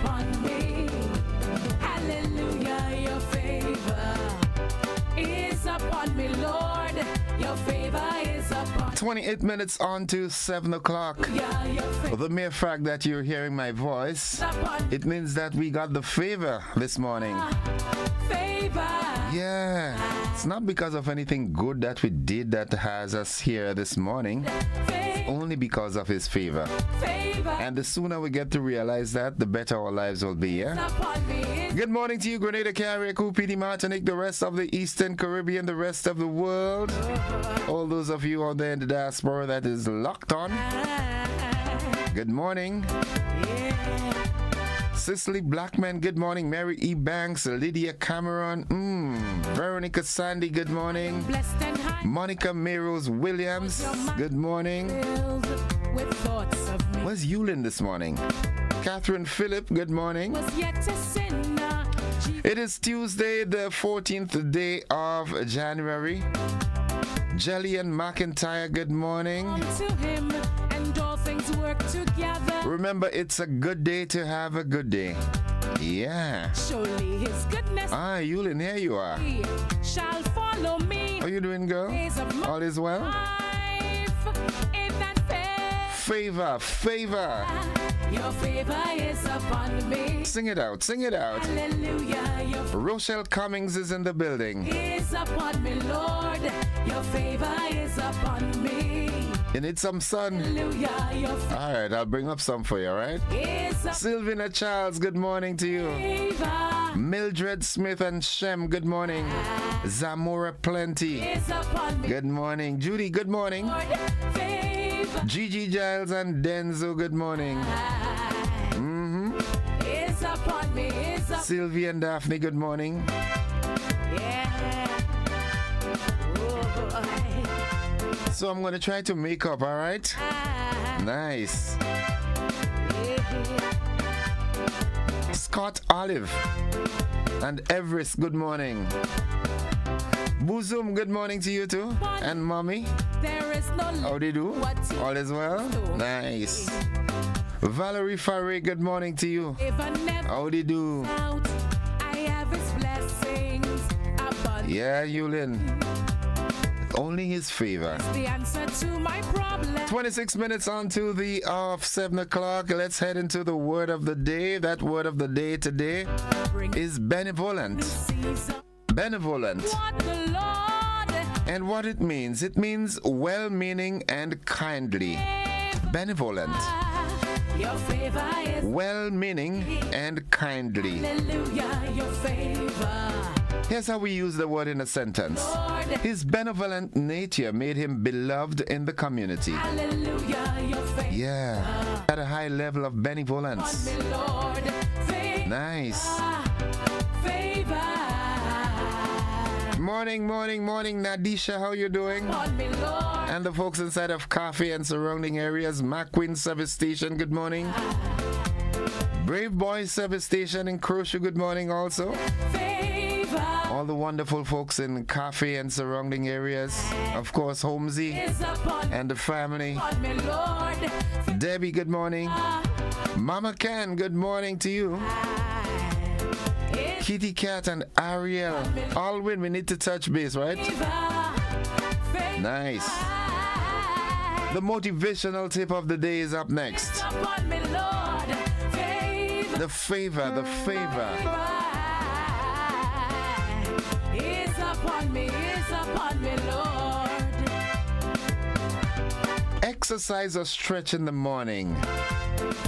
upon me. Hallelujah, your favor is upon me, Lord. Your favor is upon me. 28 minutes on to 7 o'clock. The mere fact that you're hearing my voice, it means that we got the favor this morning. Favor. Yeah, it's not because of anything good that we did that has us here this morning. Only because of his favor. And the sooner we get to realize that, the better our lives will be, yeah? Good morning to you, Grenada, Carriacou, PD, Martinique, the rest of the Eastern Caribbean, the rest of the world. All those of you out there in the diaspora that is locked on. Good morning. Cicely Blackman, good morning. Mary E. Banks, Lydia Cameron, Veronica Sandy, good morning. Monica Meros Williams, good morning. Where's Yulin this morning? Catherine Phillip, good morning. It is Tuesday, the 14th day of January. Jillian McIntyre, good morning. Remember, it's a good day to have a good day. Yeah. Surely his goodness. Yulin, here you are. Shall follow me. How you doing, girl? All is well? Favor, favor. Your favor is upon me. Sing it out, sing it out. Hallelujah. Rochelle Cummings is in the building. Is upon me, Lord. Your favor is upon me. You need some sun? Hallelujah. Your All right, I'll bring up some for you, all right? Sylvina Charles, good morning to you. favor Mildred Smith and Shem, good morning. Zamora Plenty, is upon me. good morning. Judy, good morning. Lord, favor Gigi Giles and Denzo, good morning. is upon me. Is upon Sylvie and Daphne, good morning. yeah. Oh, So I'm going to try to make up, all right? Nice. Scott Olive and Everest, good morning. Boozum, good morning to you too. And mommy, There is no how do you do? All is well? Nice. Valerie Farray, good morning to you. How do you do? out. I have his blessings upon Yeah, Yulin. Only his favor. the answer to my problem. 26 minutes on to the 7 o'clock. Let's head into the word of the day. That word of the day today is benevolent. Season. Benevolent. What the Lord And what it means well-meaning and kindly. Benevolent. your favor is Well-meaning and kindly. hallelujah, your favor. Here's how we use the word in a sentence. Lord, His benevolent nature made him beloved in the community. hallelujah, your favor. Yeah. At a high level of benevolence. Me, Lord, favor, Nice. favor. Morning, Nadisha, how you doing? On me, Lord, And the folks inside of Coffee and surrounding areas, McQueen Service Station, good morning. Brave Boy Service Station in Crochet, good morning also. favor All the wonderful folks in Coffee and surrounding areas. Of course, Holmesy is upon and the family. me, Lord. Debbie, good morning. Mama Ken, good morning to you. Kitty Cat and Ariel. Alwyn, we need to touch base, right? Nice. The motivational tip of the day is up next. Upon me, Lord, favor The favor, the favor. is upon me, Lord. Exercise or stretch in the morning.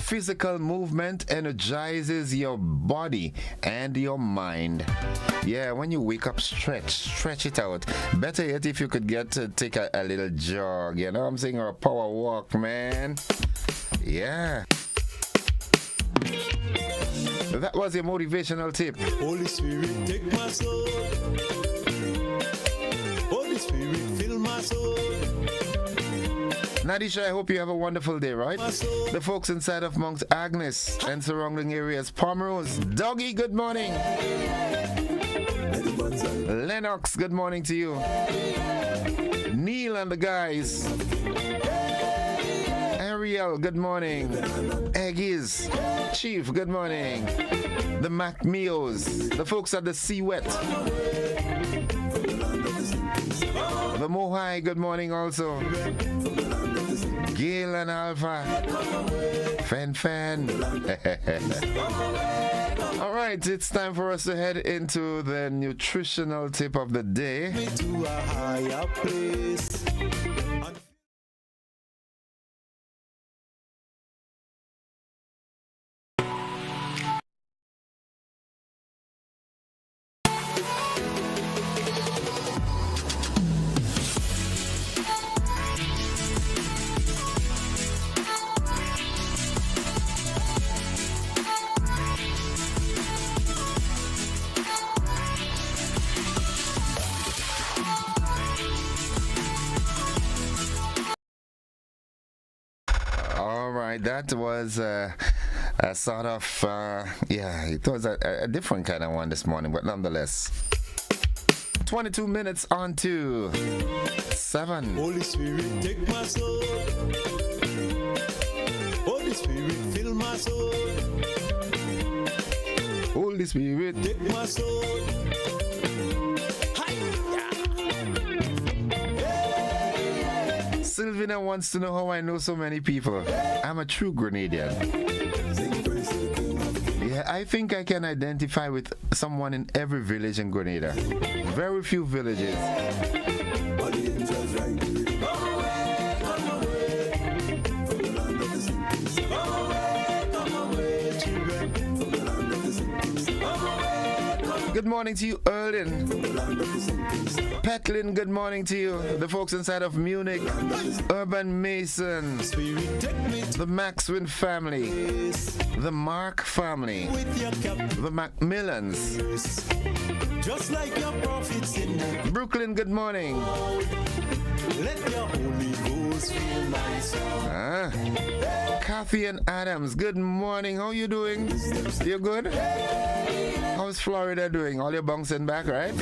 Physical movement energizes your body and your mind. Yeah, when you wake up, stretch it out. Better yet, if you could get to take a little jog, you know what I'm saying, or a power walk, man. Yeah. That was your motivational tip. Holy Spirit, take my soul. Holy Spirit, fill my soul. Nadisha, I hope you have a wonderful day, right? The folks inside of Mount Agnes and surrounding areas, Pomeroy's, Doggy, good morning. Lennox, good morning to you. Neil and the guys. Ariel, good morning. Eggies, Chief, good morning. The Macmeos, the folks at the Sea Wet. The Mohai, good morning also. Gail and Alpha. Fan. All right, it's time for us to head into the nutritional tip of the day. To a higher place. All right, that was a sort of, it was a different kind of one this morning, but nonetheless. 22 minutes on to 7. Holy Spirit, take my soul. Holy Spirit, fill my soul. Holy Spirit, Take my soul. Sylvina wants to know how I know so many people. I'm a true Grenadian. Yeah, I think I can identify with someone in every village in Grenada. Very few villages. Good morning to you, Erlin. Petlin, good morning to you. The folks inside of Munich. Urban Mason. The Maxwin family. The Mark family. The Macmillans. Just like your prophets in Brooklyn, good morning. let your Holy Ghost fill my soul. Kathy and Adams, good morning. How you doing? You good? How's Florida doing? All your bouncing back, right?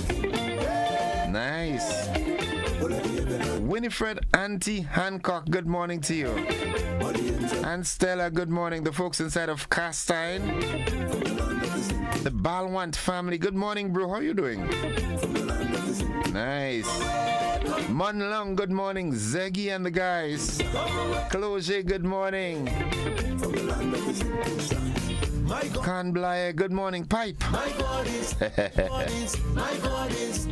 Nice. Winifred Auntie Hancock, good morning to you. And Stella, good morning. The folks inside of Castine. The Balwant family, good morning, bro. How you doing? Nice. Munlong, good morning. Zeggy and the guys. Cloge, good morning. Canblaya, good morning. Pipe. My God is, my God is,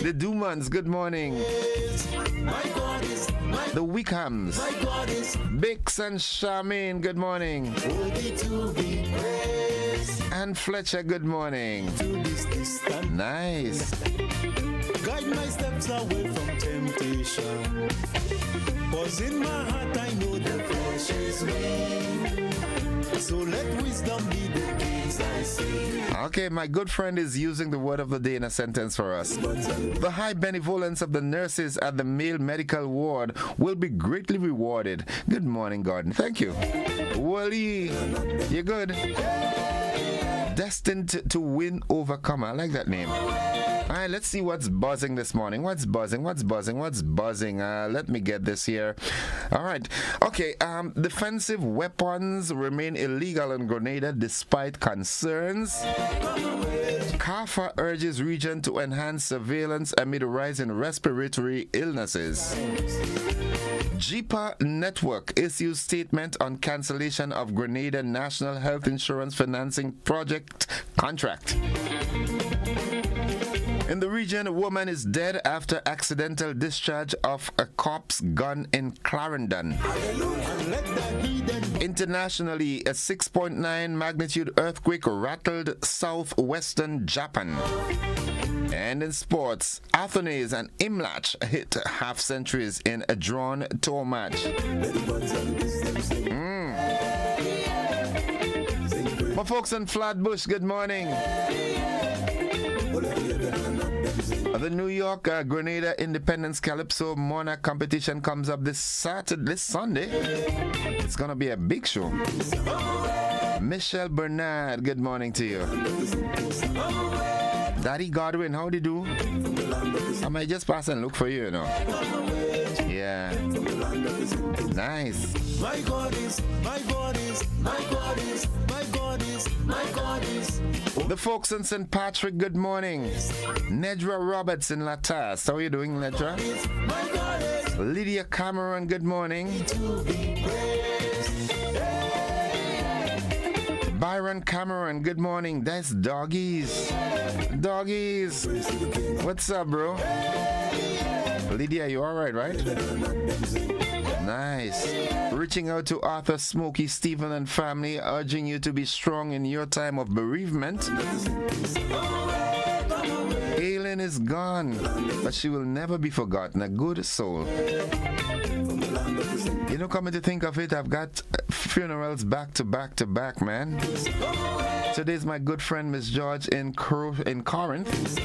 The Dumans, good morning. my God is, The Wickhams. my God is, Bix and Charmaine, good morning. worthy to be praised. And Fletcher, good morning. To this distant, Nice. guide my steps away from temptation. 'Cause in my heart I know the flesh is weak. So let wisdom be the things I see. Okay, my good friend is using the word of the day in a sentence for us. The high benevolence of the nurses at the male medical ward will be greatly rewarded. Good morning, Gordon. Thank you. Wally, you good? Destined to win, overcome. I like that name. All right, let's see what's buzzing this morning. What's buzzing? Let me get this here. All right. Okay, defensive weapons remain illegal in Grenada despite concerns. CAFA urges region to enhance surveillance amid a rise in respiratory illnesses. JIPA Network issues statement on cancellation of Grenada National Health Insurance Financing Project contract. In the region, a woman is dead after accidental discharge of a cop's gun in Clarendon. Internationally, a 6.9 magnitude earthquake rattled southwestern Japan. And in sports, Athens and Imlach hit half centuries in a drawn tour match. My folks in Flatbush, good morning. The New York Grenada Independence Calypso Monarch competition comes up this Sunday. It's gonna be a big show. Michelle Bernard, good morning to you. Daddy Godwin, how do you do? I might just pass and look for you, you know. Yeah. Nice. My God is, my God is, my God is, my God is, my God is. The folks in St. Patrick, good morning. Nedra Roberts in Latas. How are you doing, Nedra? My God is Lydia Cameron, good morning. to be praised. Byron Cameron, good morning. That's Doggies. Doggies. What's up, bro? Lydia, you alright, right? Nice. Reaching out to Arthur, Smokey, Stephen, and family, urging you to be strong in your time of bereavement. Aileen is gone, but she will never be forgotten. A good soul. You know, coming to think of it, I've got funerals back to back to back, man. Today's my good friend Miss George in Corinth.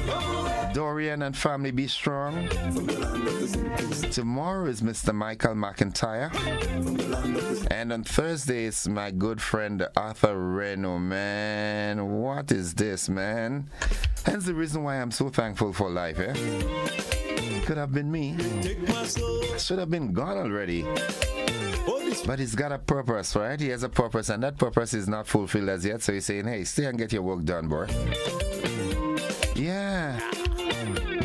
Dorian and family, be strong. Tomorrow is Mr. Michael McIntyre. And on Thursday is my good friend Arthur Reno, man. What is this, man? Hence the reason why I'm so thankful for life, eh? Could have been me. I should have been gone already. But he's got a purpose, right? He has a purpose, and that purpose is not fulfilled as yet. So he's saying, hey, stay and get your work done, boy. Yeah.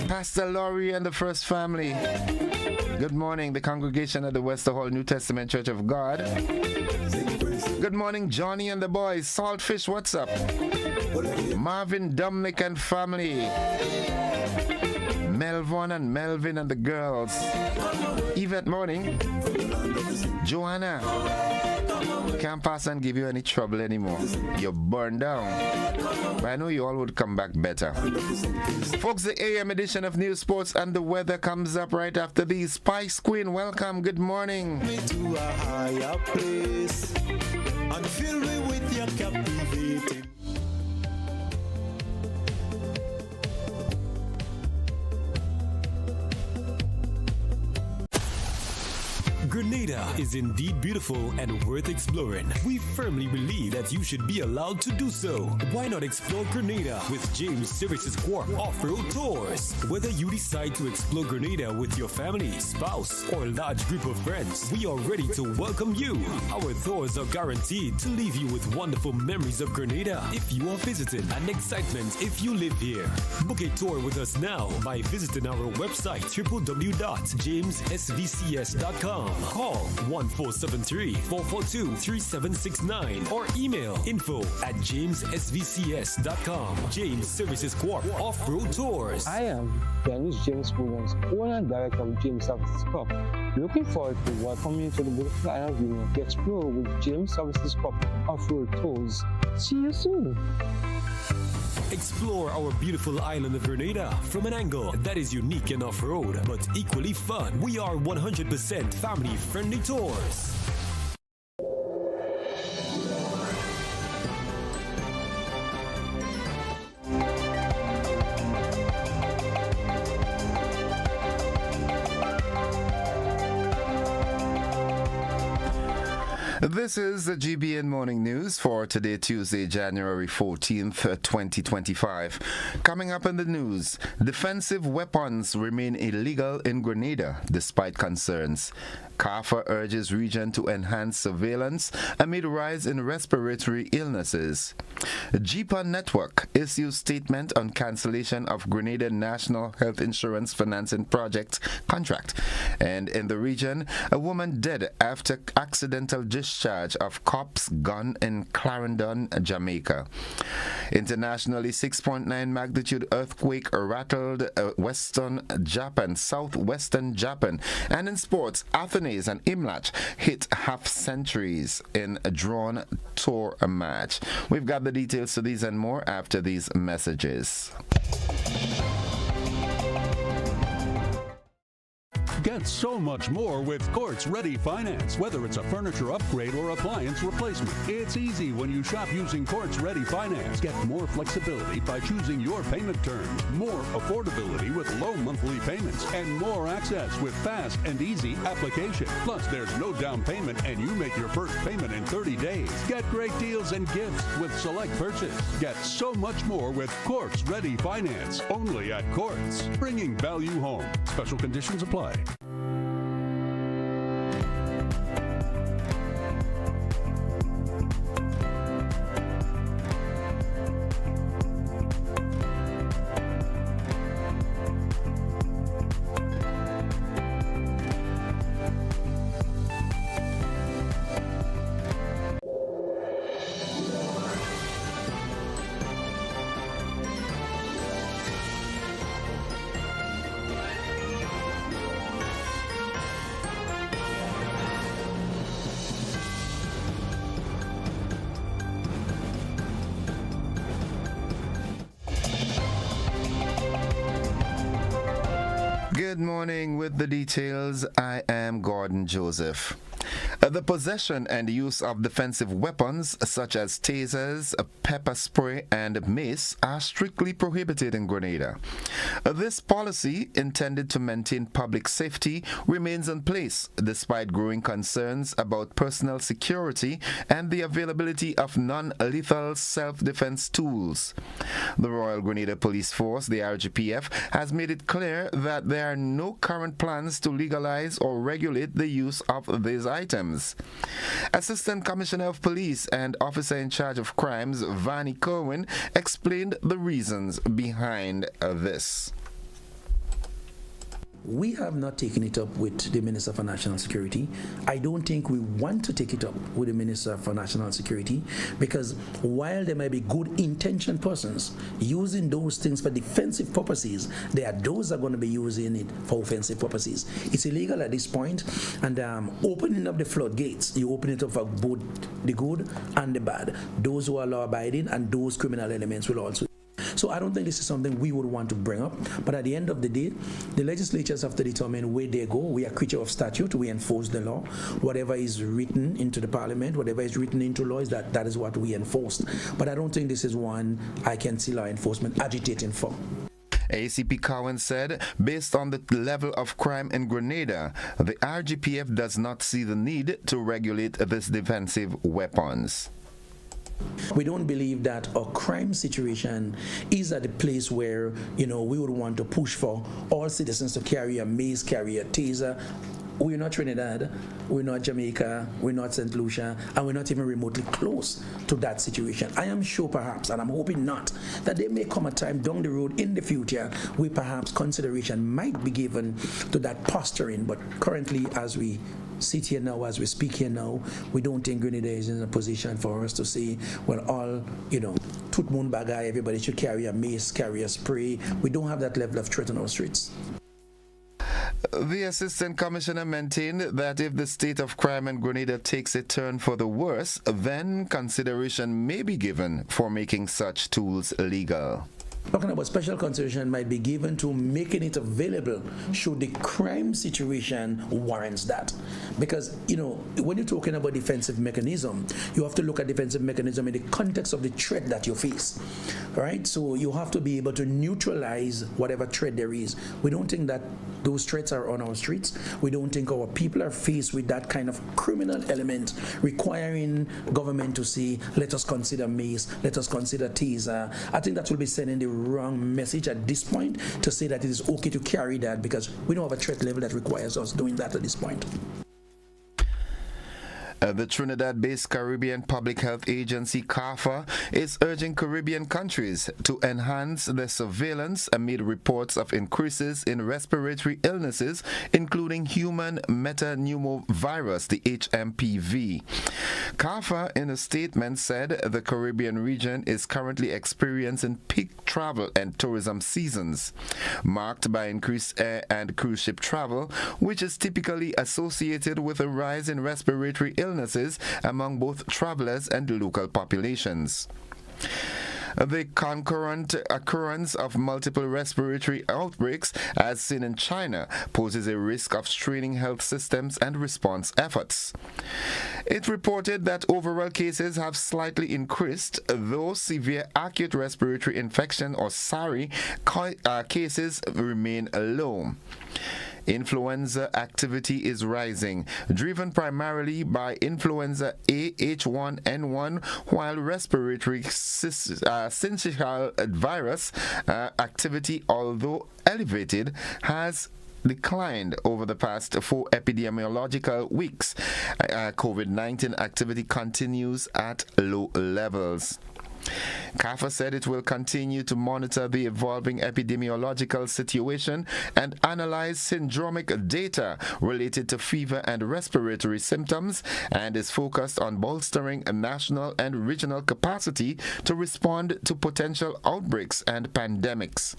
Pastor Laurie and the First Family. Good morning, the congregation at the Wester Hall New Testament Church of God. Good morning, Johnny and the boys. Saltfish, what's up? Marvin, Dominic and family. Melvin and Melvin and the girls. Yvette, morning. Joanna, can't pass and give you any trouble anymore. You're burned down. But I know you all would come back better. Folks, the AM edition of News, Sports, and the weather comes up right after these. Spice Queen, welcome. Good morning. Me to a higher place and fill me with your captivating. Grenada is indeed beautiful and worth exploring. We firmly believe that you should be allowed to do so. Why not explore Grenada with James Services Corp Off-Road Tours? Whether you decide to explore Grenada with your family, spouse, or large group of friends, we are ready to welcome you. Our tours are guaranteed to leave you with wonderful memories of Grenada if you are visiting and excitement if you live here. Book a tour with us now by visiting our website www.jamessvcs.com. Call 1473-442-3769 or email info@jamessvcs.com. James Services Corp Off-Road Tours. I am Dennis James Williams, owner and director of James Services Corp. Looking forward to welcoming you to the beautiful island of Union to explore with James Services Corp Off-Road Tours. See you soon. Explore our beautiful island of Grenada from an angle that is unique and off-road, but equally fun. We are 100% family-friendly tours. This is the GBN Morning News for today, Tuesday, January 14th, 2025. Coming up in the news, defensive weapons remain illegal in Grenada despite concerns. CAFA urges region to enhance surveillance amid rise in respiratory illnesses. GPA Network issues statement on cancellation of Grenada National Health Insurance Financing Project contract. And in the region, a woman dead after accidental discharge of cop's gun in Clarendon, Jamaica. Internationally, 6.9 magnitude earthquake rattled western Japan, southwestern Japan. And in sports, Athens and Imlach hit half centuries in a drawn tour match. We've got the details to these and more after these messages. Get so much more with Courts Ready Finance. Whether it's a furniture upgrade or appliance replacement, it's easy when you shop using Courts Ready Finance. Get more flexibility by choosing your payment terms, more affordability with low monthly payments, and more access with fast and easy application. Plus, there's no down payment and you make your first payment in 30 days. Get great deals and gifts with select purchase. Get so much more with Courts Ready Finance. Only at Courts. Bringing value home. Special conditions apply. Good morning. With the details, I am Gordon Joseph. The possession and use of defensive weapons such as tasers, pepper spray, and mace are strictly prohibited in Grenada. This policy, intended to maintain public safety, remains in place despite growing concerns about personal security and the availability of non-lethal self-defense tools. The Royal Grenada Police Force, the RGPF, has made it clear that there are no current plans to legalize or regulate the use of these items. Assistant Commissioner of Police and Officer in Charge of Crimes, Vanny Kerwin, explained the reasons behind this. We have not taken it up with the Minister for National Security. I don't think we want to take it up with the Minister for National Security because while there may be good intentioned persons using those things for defensive purposes, there are those that are going to be using it for offensive purposes. It's illegal at this point, and opening up the floodgates, you open it up for both the good and the bad. Those who are law-abiding and those criminal elements will also. So I don't think this is something we would want to bring up. But at the end of the day, the legislatures have to determine where they go. We are a creature of statute. We enforce the law. Whatever is written into the parliament, whatever is written into law, that is what we enforce. But I don't think this is one I can see law enforcement agitating for. ACP Cowan said, based on the level of crime in Grenada, the RGPF does not see the need to regulate these defensive weapons. We don't believe that a crime situation is at a place where, we would want to push for all citizens to carry a mace, carry a taser. We're not Trinidad, we're not Jamaica, we're not St. Lucia, and we're not even remotely close to that situation. I am sure perhaps, and I'm hoping not, that there may come a time down the road in the future where perhaps consideration might be given to that posturing, but currently as we sit here now, as we speak here now, we don't think Grenada is in a position for us to say, well, all, tout moun bagay, everybody should carry a mace, carry a spray. We don't have that level of threat on our streets. The Assistant Commissioner maintained that if the state of crime in Grenada takes a turn for the worse, then consideration may be given for making such tools legal. Talking about special consideration might be given to making it available should the crime situation warrants that. Because, when you're talking about defensive mechanism, you have to look at defensive mechanism in the context of the threat that you face, right? So you have to be able to neutralize whatever threat there is. We don't think that those threats are on our streets. We don't think our people are faced with that kind of criminal element requiring government to say, let us consider mace, let us consider taser. I think that will be sending the wrong message at this point to say that it is okay to carry that because we don't have a threat level that requires us doing that at this point. The Trinidad-based Caribbean Public Health Agency, CARPHA, is urging Caribbean countries to enhance their surveillance amid reports of increases in respiratory illnesses, including human metapneumovirus, the HMPV. CARPHA, in a statement, said the Caribbean region is currently experiencing peak travel and tourism seasons, marked by increased air and cruise ship travel, which is typically associated with a rise in respiratory illnesses among both travelers and local populations. The concurrent occurrence of multiple respiratory outbreaks, as seen in China, poses a risk of straining health systems and response efforts. It reported that overall cases have slightly increased, though severe acute respiratory infection or SARI cases remain low. Influenza activity is rising, driven primarily by influenza A H1N1, while respiratory syncytial virus activity, although elevated, has declined over the past 4 epidemiological weeks. COVID-19 activity continues at low levels. CAFA said it will continue to monitor the evolving epidemiological situation and analyze syndromic data related to fever and respiratory symptoms, and is focused on bolstering a national and regional capacity to respond to potential outbreaks and pandemics.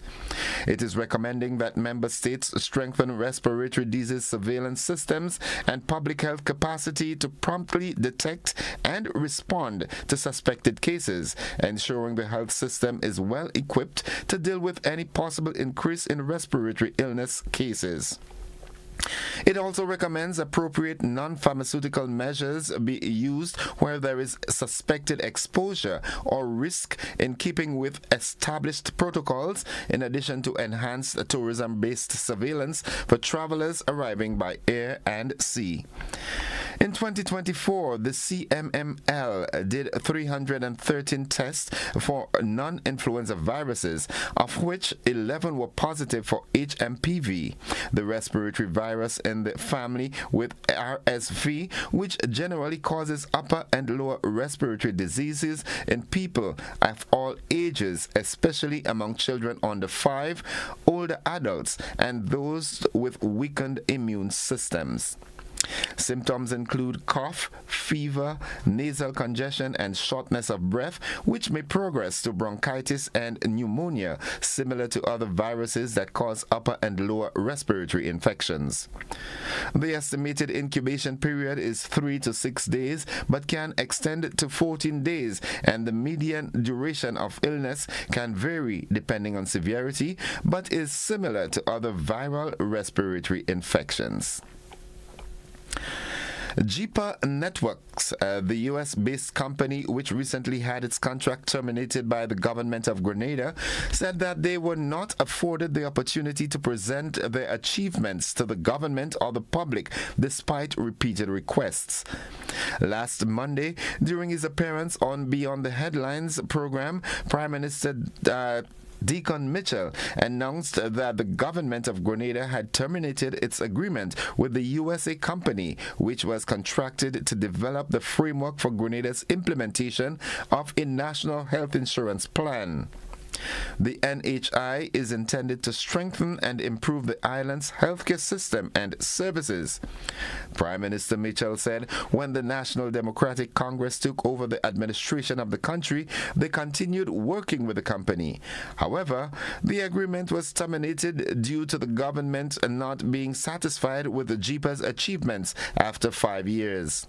It is recommending that member states strengthen respiratory disease surveillance systems and public health capacity to promptly detect and respond to suspected cases, ensuring the health system is well equipped to deal with any possible increase in respiratory illness cases. It also recommends appropriate non-pharmaceutical measures be used where there is suspected exposure or risk, in keeping with established protocols, in addition to enhanced tourism-based surveillance for travelers arriving by air and sea. In 2024, the CMML did 313 tests for non-influenza viruses, of which 11 were positive for HMPV, the respiratory virus in the family with RSV, which generally causes upper and lower respiratory diseases in people of all ages, especially among children under 5, older adults, and those with weakened immune systems. Symptoms include cough, fever, nasal congestion, and shortness of breath, which may progress to bronchitis and pneumonia, similar to other viruses that cause upper and lower respiratory infections. The estimated incubation period is 3 to 6 days, but can extend to 14 days, and the median duration of illness can vary depending on severity, but is similar to other viral respiratory infections. JIPA Networks, the U.S.-based company which recently had its contract terminated by the government of Grenada, said that they were not afforded the opportunity to present their achievements to the government or the public despite repeated requests. Last Monday, during his appearance on Beyond the Headlines program, Prime Minister Deacon Mitchell announced that the government of Grenada had terminated its agreement with the USA company, which was contracted to develop the framework for Grenada's implementation of a national health insurance plan. The NHI is intended to strengthen and improve the island's healthcare system and services. Prime Minister Mitchell said when the National Democratic Congress took over the administration of the country, they continued working with the company. However, the agreement was terminated due to the government not being satisfied with the JIPA's achievements after 5 years.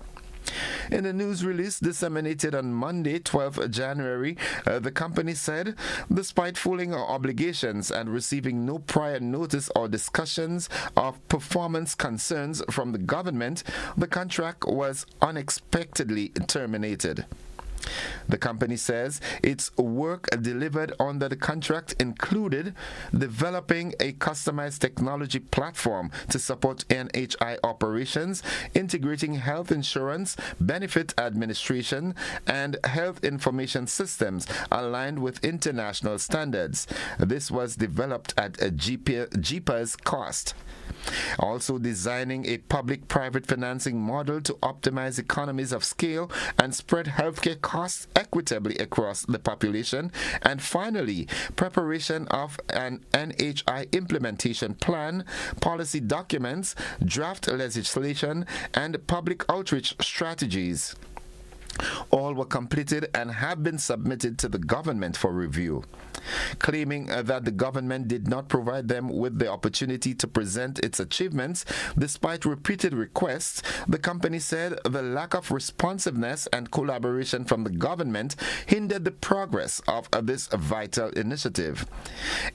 In a news release disseminated on Monday, 12th January, the company said, despite fulfilling our obligations and receiving no prior notice or discussions of performance concerns from the government, the contract was unexpectedly terminated. The company says its work delivered under the contract included developing a customized technology platform to support NHI operations, integrating health insurance, benefit administration, and health information systems aligned with international standards. This was developed at JIPA's cost. Also designing a public-private financing model to optimize economies of scale and spread healthcare costs equitably across the population, and finally, preparation of an NHI implementation plan, policy documents, draft legislation, and public outreach strategies. All were completed and have been submitted to the government for review. Claiming that the government did not provide them with the opportunity to present its achievements, despite repeated requests, the company said the lack of responsiveness and collaboration from the government hindered the progress of this vital initiative.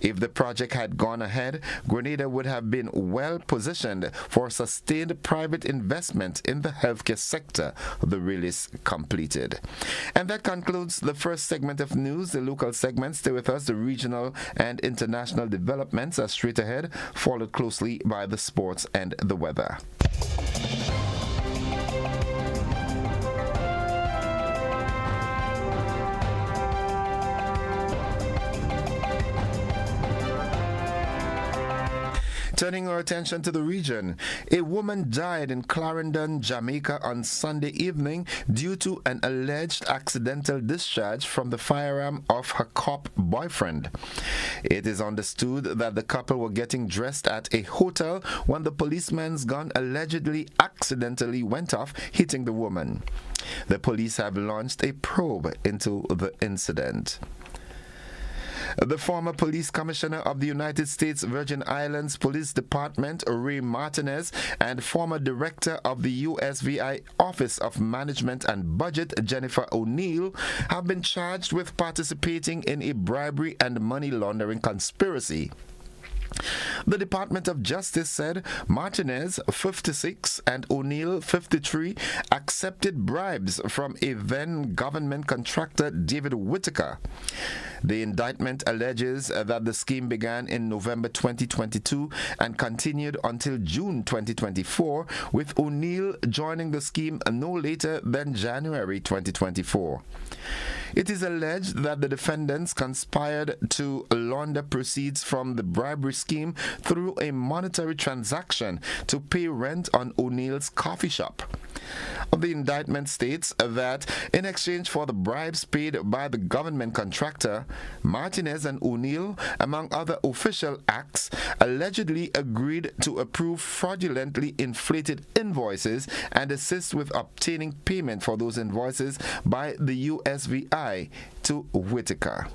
If the project had gone ahead, Grenada would have been well positioned for sustained private investment in the healthcare sector, the release completed. And that concludes the first segment of news. The local segment, stay with us. The regional and international developments are straight ahead, followed closely by the sports and the weather. Turning our attention to the region, a woman died in Clarendon, Jamaica on Sunday evening due to an alleged accidental discharge from the firearm of her cop boyfriend. It is understood that the couple were getting dressed at a hotel when the policeman's gun allegedly accidentally went off, hitting the woman. The police have launched a probe into the incident. The former police commissioner of the United States Virgin Islands Police Department, Ray Martinez, and former director of the USVI Office of Management and Budget, Jennifer O'Neill, have been charged with participating in a bribery and money laundering conspiracy. The Department of Justice said Martinez, 56, and O'Neill, 53, accepted bribes from a then government contractor, David Whitaker. The indictment alleges that the scheme began in November 2022 and continued until June 2024, with O'Neill joining the scheme no later than January 2024. It is alleged that the defendants conspired to launder proceeds from the bribery scheme through a monetary transaction to pay rent on O'Neill's coffee shop. The indictment states that in exchange for the bribes paid by the government contractor, Martinez and O'Neill, among other official acts, allegedly agreed to approve fraudulently inflated invoices and assist with obtaining payment for those invoices by the USVI to Whitaker.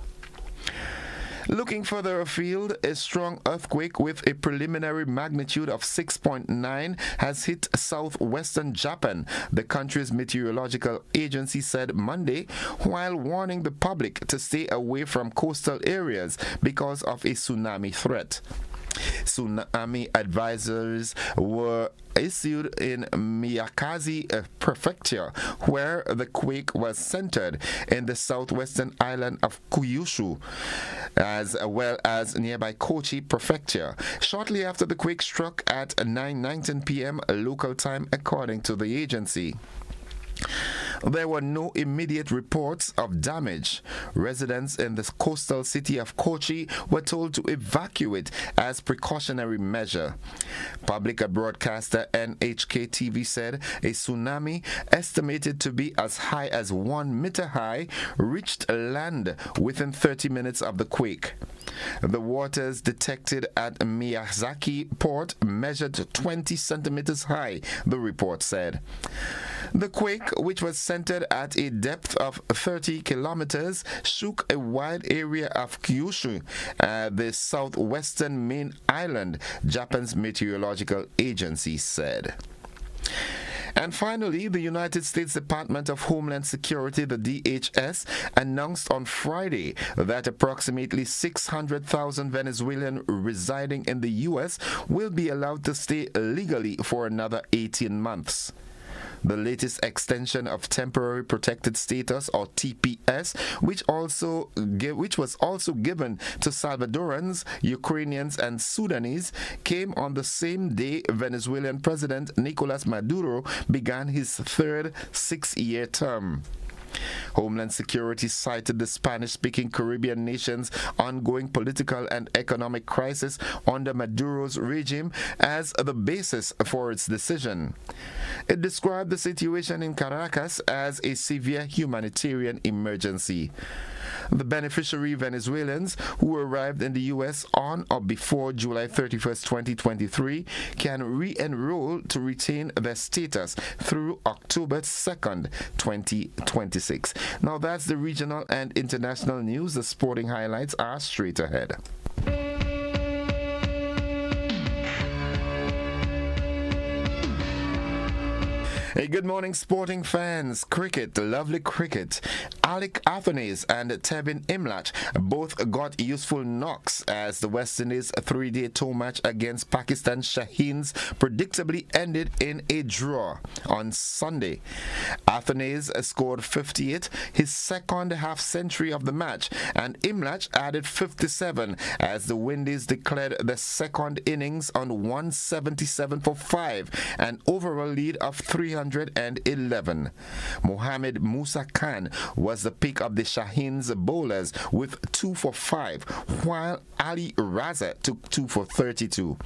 Looking further afield, a strong earthquake with a preliminary magnitude of 6.9 has hit southwestern Japan, the country's meteorological agency said Monday, while warning the public to stay away from coastal areas because of a tsunami threat. Tsunami advisories were issued in Miyakazi Prefecture, where the quake was centered in the southwestern island of Kyushu, as well as nearby Kochi Prefecture, shortly after the quake struck at 9:19 p.m. local time, according to the agency. There were no immediate reports of damage. Residents in the coastal city of Kochi were told to evacuate as precautionary measure. Public broadcaster NHK TV said a tsunami estimated to be as high as 1 meter high reached land within 30 minutes of the quake. The waters detected at Miyazaki port measured 20 centimeters high, the report said. The quake, which was centered at a depth of 30 kilometers, shook a wide area of Kyushu, the southwestern main island, Japan's meteorological agency said. And finally, the United States Department of Homeland Security, the DHS, announced on Friday that approximately 600,000 Venezuelans residing in the U.S. will be allowed to stay legally for another 18 months. The latest extension of temporary protected status, or TPS, which was also given to Salvadorans, Ukrainians, and Sudanese, came on the same day Venezuelan President Nicolas Maduro began his third 6-year term. Homeland Security cited the Spanish-speaking Caribbean nation's ongoing political and economic crisis under Maduro's regime as the basis for its decision. It described the situation in Caracas as a severe humanitarian emergency. The beneficiary Venezuelans who arrived in the U.S. on or before July 31st, 2023 can re-enroll to retain their status through October 2nd, 2026. Now that's the regional and international news. The sporting highlights are straight ahead. Hey, good morning, sporting fans. Cricket, lovely cricket. Alec Athanaze and Tevin Imlach both got useful knocks as the West Indies' three-day tour match against Pakistan Shaheens predictably ended in a draw on Sunday. Athanaze scored 58, his second half-century of the match, and Imlach added 57 as the Windies declared the second innings on 177 for 5, an overall lead of 311. Mohammad Musa Khan was the pick of the Shaheens bowlers with 2 for 5, while Ali Raza took 2 for 32.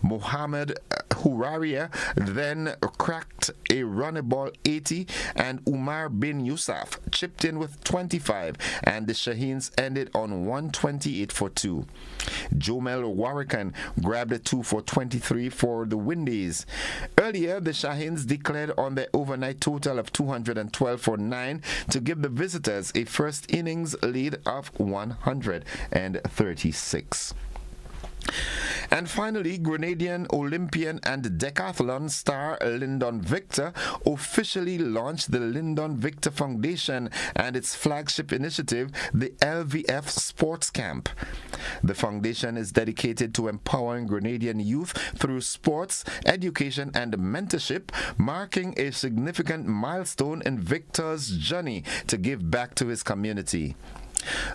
Mohammad Huraria then cracked a runner ball 80, and Umar bin Yusuf chipped in with 25, and the Shaheens ended on 128 for 2. Jomel Warrikan grabbed a 2 for 23 for the Windies. Earlier, the Shaheens declared on their overnight total of 212 for 9 to give the visitors a first innings lead of 136. And finally, Grenadian Olympian and decathlon star Lyndon Victor officially launched the Lyndon Victor Foundation and its flagship initiative, the LVF Sports Camp. The foundation is dedicated to empowering Grenadian youth through sports, education, and mentorship, marking a significant milestone in Victor's journey to give back to his community.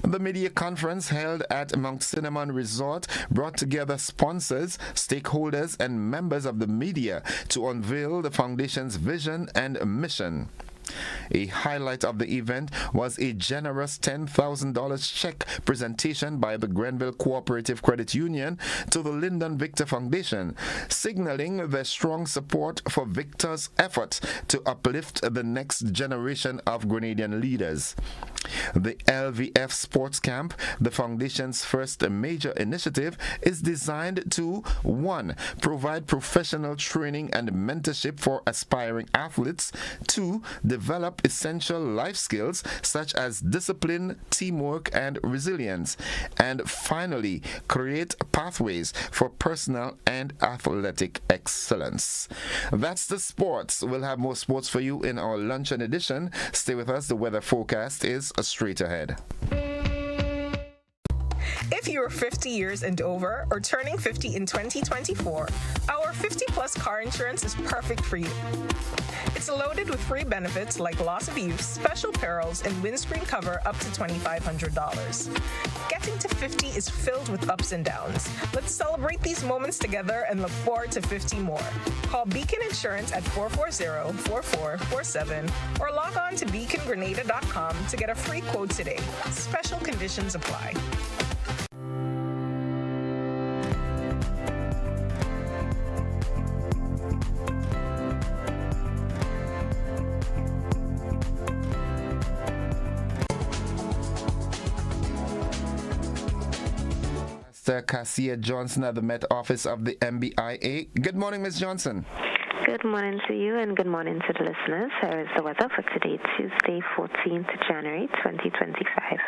The media conference held at Mount Cinnamon Resort brought together sponsors, stakeholders, and members of the media to unveil the foundation's vision and mission. A highlight of the event was a generous $10,000 check presentation by the Grenville Cooperative Credit Union to the Lyndon Victor Foundation, signaling their strong support for Victor's efforts to uplift the next generation of Grenadian leaders. The LVF Sports Camp, the Foundation's first major initiative, is designed to 1. Provide professional training and mentorship for aspiring athletes, 2. Develop essential life skills such as discipline, teamwork, and resilience, and finally, create pathways for personal and athletic excellence. That's the sports. We'll have more sports for you in our luncheon edition. Stay with us. The weather forecast is straight ahead. If you are 50 years and over or turning 50 in 2024, our 50-plus car insurance is perfect for you. It's loaded with free benefits like loss of use, special perils, and windscreen cover up to $2,500. Getting to 50 is filled with ups and downs. Let's celebrate these moments together and look forward to 50 more. Call Beacon Insurance at 440-4447 or log on to beacongrenada.com to get a free quote today. Special conditions apply. Cassia Johnson at the Met Office of the MBIA. Good morning, Ms. Johnson. Good morning to you and good morning to the listeners. Here is the weather for today, Tuesday, 14th January 2025.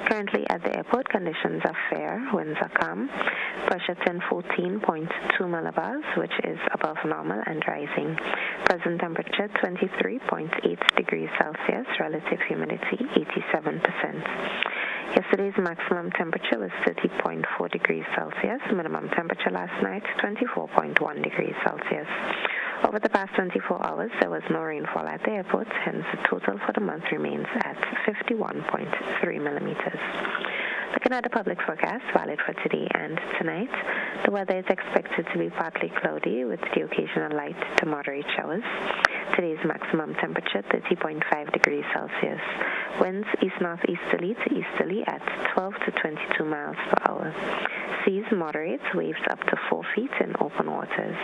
Currently at the airport, conditions are fair, winds are calm, pressure 1014.2 millibars, which is above normal and rising. Present temperature 23.8 degrees Celsius, relative humidity 87%. Yesterday's maximum temperature was 30.4 degrees Celsius. Minimum temperature last night, 24.1 degrees Celsius. Over the past 24 hours, there was no rainfall at the airport, hence the total for the month remains at 51.3 millimeters. Looking at the public forecast, valid for today and tonight, the weather is expected to be partly cloudy with the occasional light to moderate showers. Today's maximum temperature, 30.5 degrees Celsius. Winds east-northeasterly to easterly at 12 to 22 miles per hour. Seas moderate, waves up to 4 feet in open waters.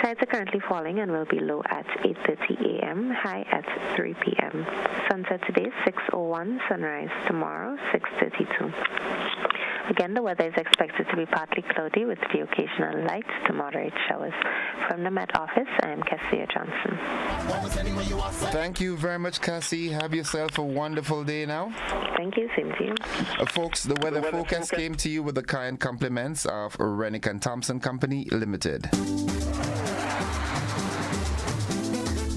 Tides are currently falling and will be low at 8:30 a.m., high at 3 p.m. Sunset today 6:01, sunrise tomorrow 6:32. Again, the weather is expected to be partly cloudy with the occasional light to moderate showers. From the Met Office, I am Cassia Johnson. Thank you very much, Cassie. Have yourself a wonderful day now. Thank you, same to you. Folks, the weather forecast came to you with the kind compliments of Rennick and Thompson Company Limited.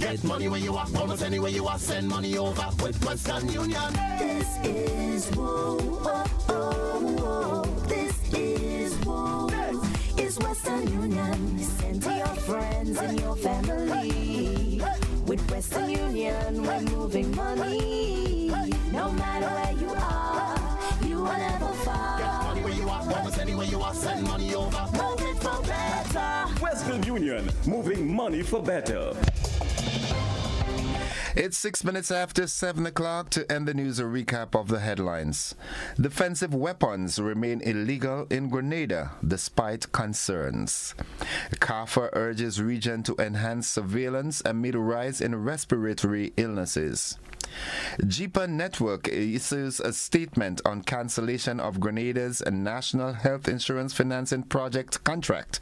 Get money where you are, almost anywhere you are, send money over with Western Union. This is Whoa, oh, oh, whoa. This is Whoa. It's Western Union. Send to your friends and your family. With Western Union, we're moving money. No matter where you are never far. Get money where you are, almost anywhere you are, send money over. Move it for better. Western Union, moving money for better. It's 6 minutes after 7 o'clock. To end the news, a recap of the headlines. Defensive weapons remain illegal in Grenada despite concerns. CAFA urges region to enhance surveillance amid a rise in respiratory illnesses. JIPA Network issues a statement on cancellation of Grenada's National Health Insurance Financing Project contract.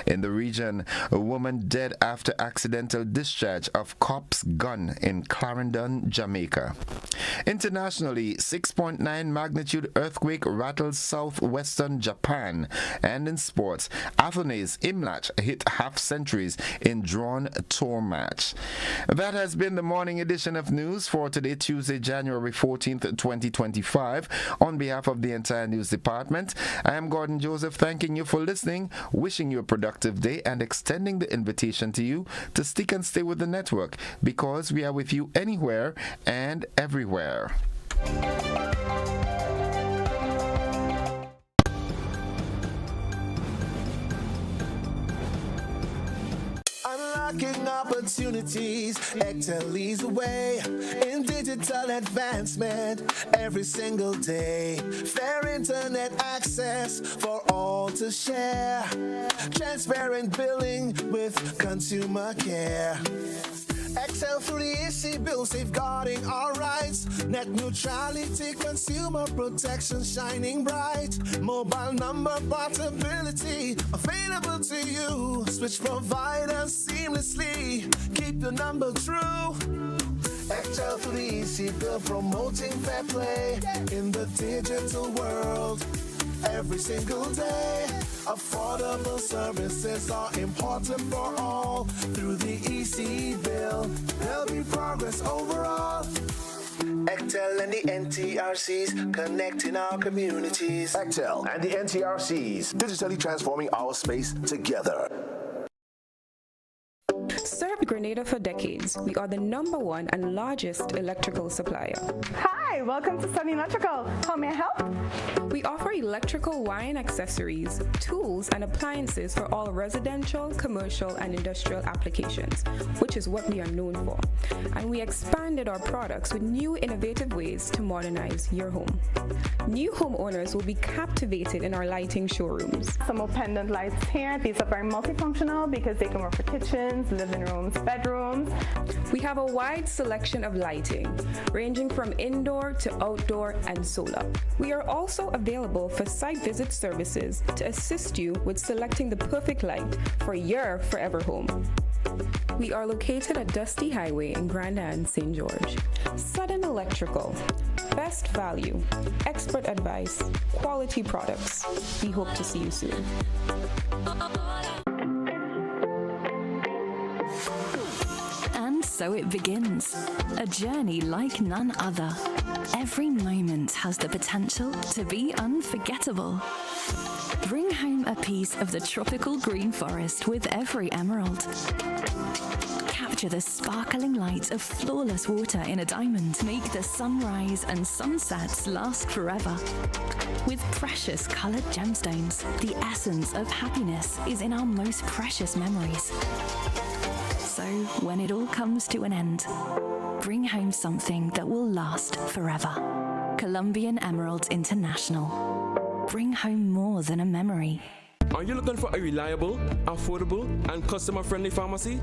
In the region, a woman dead after accidental discharge of cop's gun in Clarendon, Jamaica. Internationally, 6.9 magnitude earthquake rattles southwestern Japan. And in sports, Athena's Imlach hit half centuries in drawn tour match. That has been the morning edition of news for today, Tuesday, January 14th, 2025. On behalf of the entire news department, I am Gordon Joseph, thanking you for listening, wishing you a productive day, and extending the invitation to you to stick and stay with the network, because we are with you anywhere and everywhere. Unlocking opportunities, Excel leads the way in digital advancement every single day. Fair internet access for all to share. Transparent billing with consumer care. Excel through the easy bill, safeguarding our rights. Net neutrality, consumer protection shining bright. Mobile number portability available to you. Switch providers seamlessly. Keep the number true. Excel through the easy bill, promoting fair play in the digital world. Every single day, affordable services are important for all. Through the EC bill, there'll be progress overall. Excel and the NTRCs connecting our communities. Excel and the NTRCs digitally transforming our space together. Served Grenada for decades. We are the #1 and largest electrical supplier. Hi, welcome to Sunny Electrical. How may I help? We offer electrical wire and accessories, tools, and appliances for all residential, commercial, and industrial applications, which is what we are known for. And we expanded our products with new innovative ways to modernize your home. New homeowners will be captivated in our lighting showrooms. Some more pendant lights here. These are very multifunctional because they can work for kitchens, living rooms, bedrooms. We have a wide selection of lighting, ranging from indoor to outdoor and solar. We are also available for site visit services to assist you with selecting the perfect light for your forever home. We are located at Dusty Highway in Grenada, St. George. Sudden Electrical. Best value, expert advice, quality products. We hope to see you soon. And so it begins. A journey like none other. Every moment has the potential to be unforgettable. Bring home a piece of the tropical green forest with every emerald. Capture the sparkling light of flawless water in a diamond. Make the sunrise and sunsets last forever. With precious colored gemstones, the essence of happiness is in our most precious memories. So, when it all comes to an end, bring home something that will last forever. Colombian Emeralds International. Bring home more than a memory. Are you looking for a reliable, affordable, and customer-friendly pharmacy?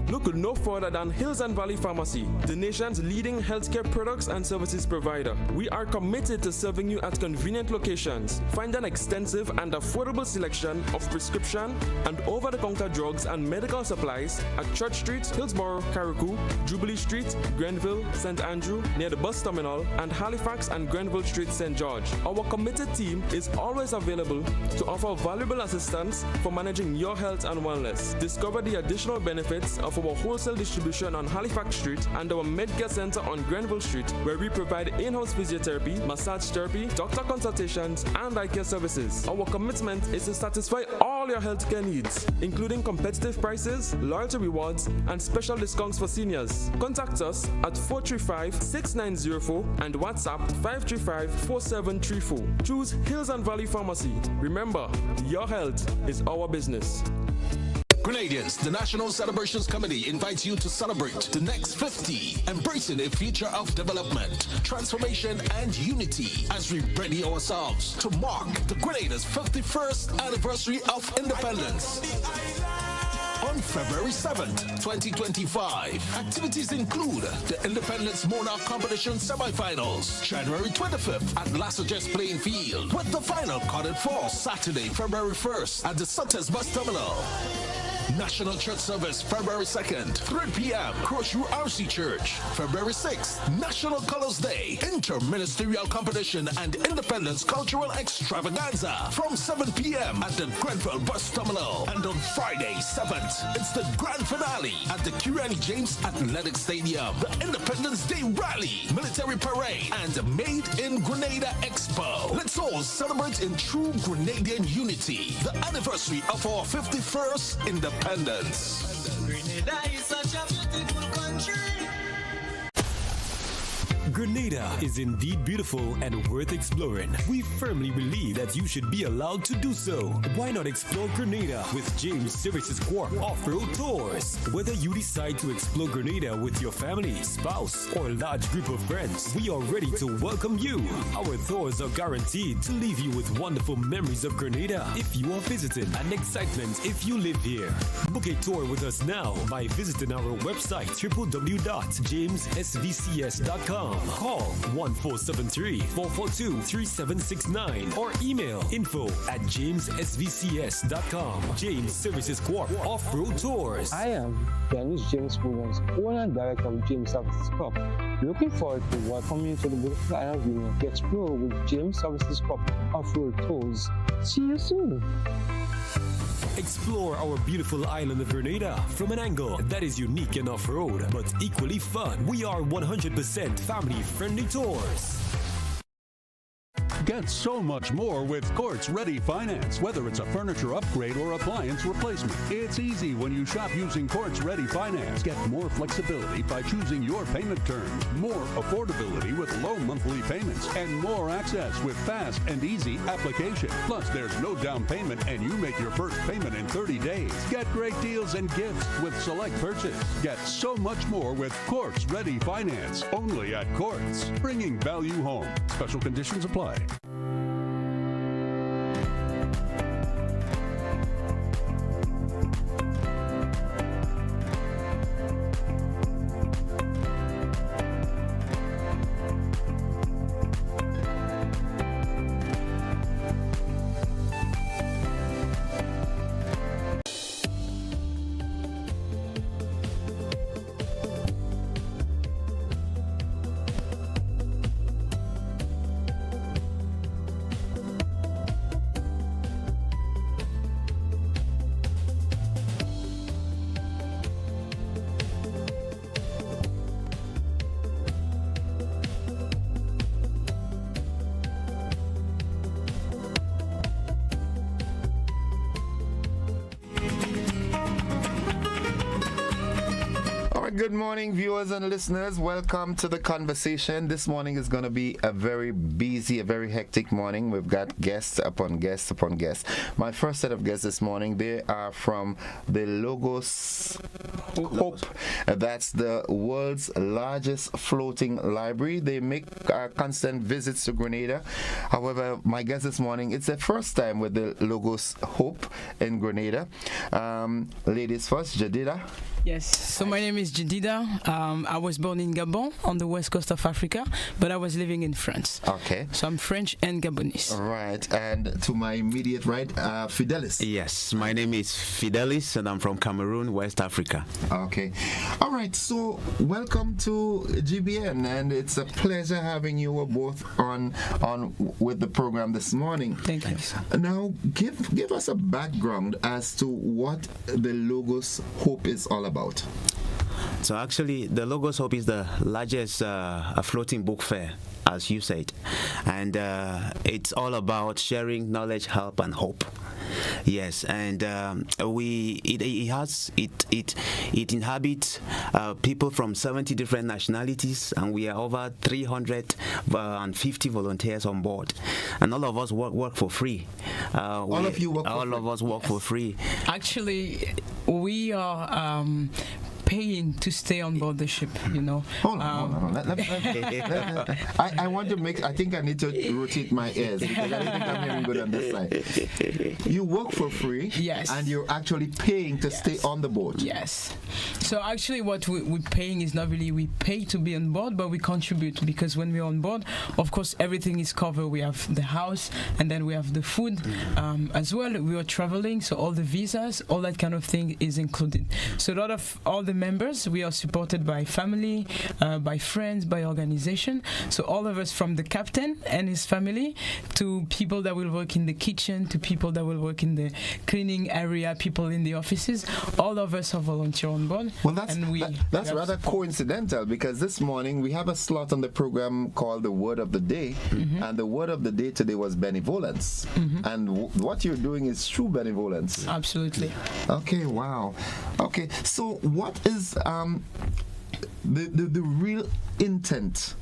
Look no further than Hills and Valley Pharmacy, the nation's leading healthcare products and services provider. We are committed to serving you at convenient locations. Find an extensive and affordable selection of prescription and over-the-counter drugs and medical supplies at Church Street, Hillsborough, Carriacou, Jubilee Street, Grenville, St. Andrew, near the bus terminal, and Halifax and Grenville Street, St. George. Our committed team is always available to offer valuable assistance for managing your health and wellness. Discover the additional benefits of our wholesale distribution on Halifax Street and our Medcare Center on Grenville Street, where we provide in-house physiotherapy, massage therapy, doctor consultations, and eye care services. Our commitment is to satisfy all your healthcare needs, including competitive prices, loyalty rewards, and special discounts for seniors. Contact us at 435-6904 and WhatsApp 535-4734. Choose Hills and Valley Pharmacy. Remember, your health is our business. Grenadians, the National Celebrations Committee invites you to celebrate the next 50, embracing a future of development, transformation, and unity as we ready ourselves to mark the Grenada's 51st anniversary of independence. On February 7th, 2025, activities include the Independence Monarch Competition semifinals, January 25th at Lassages Playing Field, with the final carded for Saturday, February 1st at the Sutters Bus Terminal. National Church Service, February 2nd, 3 p.m., Crossview RC Church. February 6th, National Colors Day, Interministerial Competition and Independence Cultural Extravaganza from 7 p.m. at the Grenville Bus Terminal. And on Friday, 7th, it's the grand finale at the Kirani James Athletic Stadium, the Independence Day Rally, Military Parade, and Made in Grenada Expo. Let's all celebrate in true Grenadian unity, the anniversary of our 51st independence. Grenada is such a beautiful country. Grenada is indeed beautiful and worth exploring. We firmly believe that you should be allowed to do so. Why not explore Grenada with James Services Corp Off-Road Tours? Whether you decide to explore Grenada with your family, spouse, or large group of friends, we are ready to welcome you. Our tours are guaranteed to leave you with wonderful memories of Grenada if you are visiting and excitement if you live here. Book a tour with us now by visiting our website www.jamessvcs.com. Call 1473-442-3769 or email info@jamessvcs.com. James Services Corp Off-Road Tours. I am Dennis James Williams, owner and director of James Services Corp. Looking forward to welcoming you to the beautiful island of Union to explore with James Services Corp Off-Road Tours. See you soon. Explore our beautiful island of Grenada from an angle that is unique and off-road, but equally fun. We are 100% family-friendly tours. Get so much more with Courts Ready Finance. Whether it's a furniture upgrade or appliance replacement, it's easy when you shop using Courts Ready Finance. Get more flexibility by choosing your payment terms, more affordability with low monthly payments, and more access with fast and easy application. Plus, there's no down payment and you make your first payment in 30 days. Get great deals and gifts with select purchase. Get so much more with Courts Ready Finance. Only at Courts. Bringing value home. Special conditions apply. good morning, viewers and listeners. Welcome to the conversation. This morning is going to be a very busy, a very hectic morning. We've got guests upon guests upon guests. My first set of guests this morning, they are from the Logos Hope. That's the world's largest floating library. They make constant visits to Grenada. However, my guest this morning, it's their first time with the Logos Hope in Grenada. Ladies first, Jadida. Yes, so my name is Jadida. I was born in Gabon on the west coast of Africa, but I was living in France. Okay. So I'm French and Gabonese. All right, and to my immediate right, Fidelis. Yes, my name is Fidelis and I'm from Cameroon, West Africa. Okay. All right, so welcome to GBN, and it's a pleasure having you both on with the program this morning. Thank you. Now, give us a background as to what the Logos Hope is all about. So actually, the Logos Hope is the largest floating book fair, as you said, and it's all about sharing knowledge, help, and hope. Yes, and it inhabits people from 70 different nationalities, and we are over 350 volunteers on board, and all of us work for free. All of us work for free. Actually, we are paying to stay on board the ship, you know. Hold on. I want to make. I think I need to rotate my ears because I don't think I'm hearing good on this side. You work for free, yes, and you're actually paying to stay on the boat. Yes. So actually, what we're paying is not really we pay to be on board, but we contribute because when we're on board, of course, everything is covered. We have the house, and then we have the food as well. We are traveling, so all the visas, all that kind of thing is included. So a lot of all the members, we are supported by family, by friends, by organization. So all of us, from the captain and his family to people that will work in the kitchen, to people that will work in the cleaning area, people in the offices, all of us are volunteer on board. Well, that's rather coincidental, because this morning we have a slot on the program called the Word of the Day, and the Word of the Day today was benevolence, and what you're doing is true benevolence. Absolutely. Okay, wow. Okay, so what is the real intent?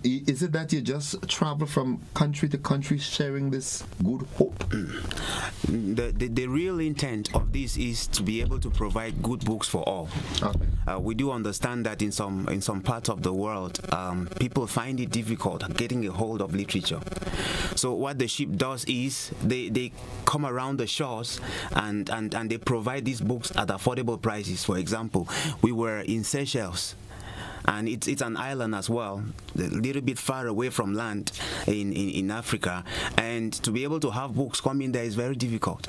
Is it that you just travel from country to country sharing this good hope? The real intent of this is to be able to provide good books for all. Okay. We do understand that in some parts of the world, people find it difficult getting a hold of literature. So what the ship does is they come around the shores and they provide these books at affordable prices. For example, we were in Seychelles, and it's an island as well, a little bit far away from land in Africa, and to be able to have books coming there is very difficult.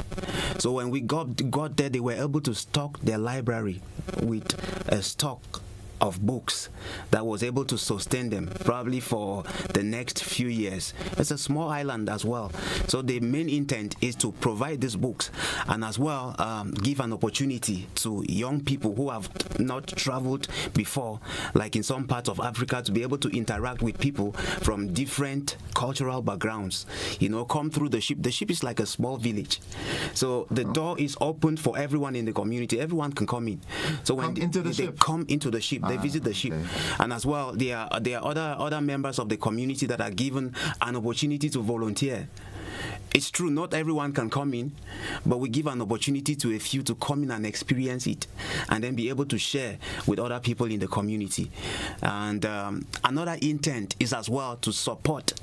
So when we got there, they were able to stock their library with a stock of books that was able to sustain them probably for the next few years. It's a small island as well, so the main intent is to provide these books and as well give an opportunity to young people who have not traveled before, like in some parts of Africa, to be able to interact with people from different cultural backgrounds, come through the ship. The ship is like a small village, so the door is open for everyone in the community. Everyone can come in. So when they come into the ship, they visit the ship, and as well there are other members of the community that are given an opportunity to volunteer. It's true, not everyone can come in, but we give an opportunity to a few to come in and experience it, and then be able to share with other people in the community. And another intent is as well to support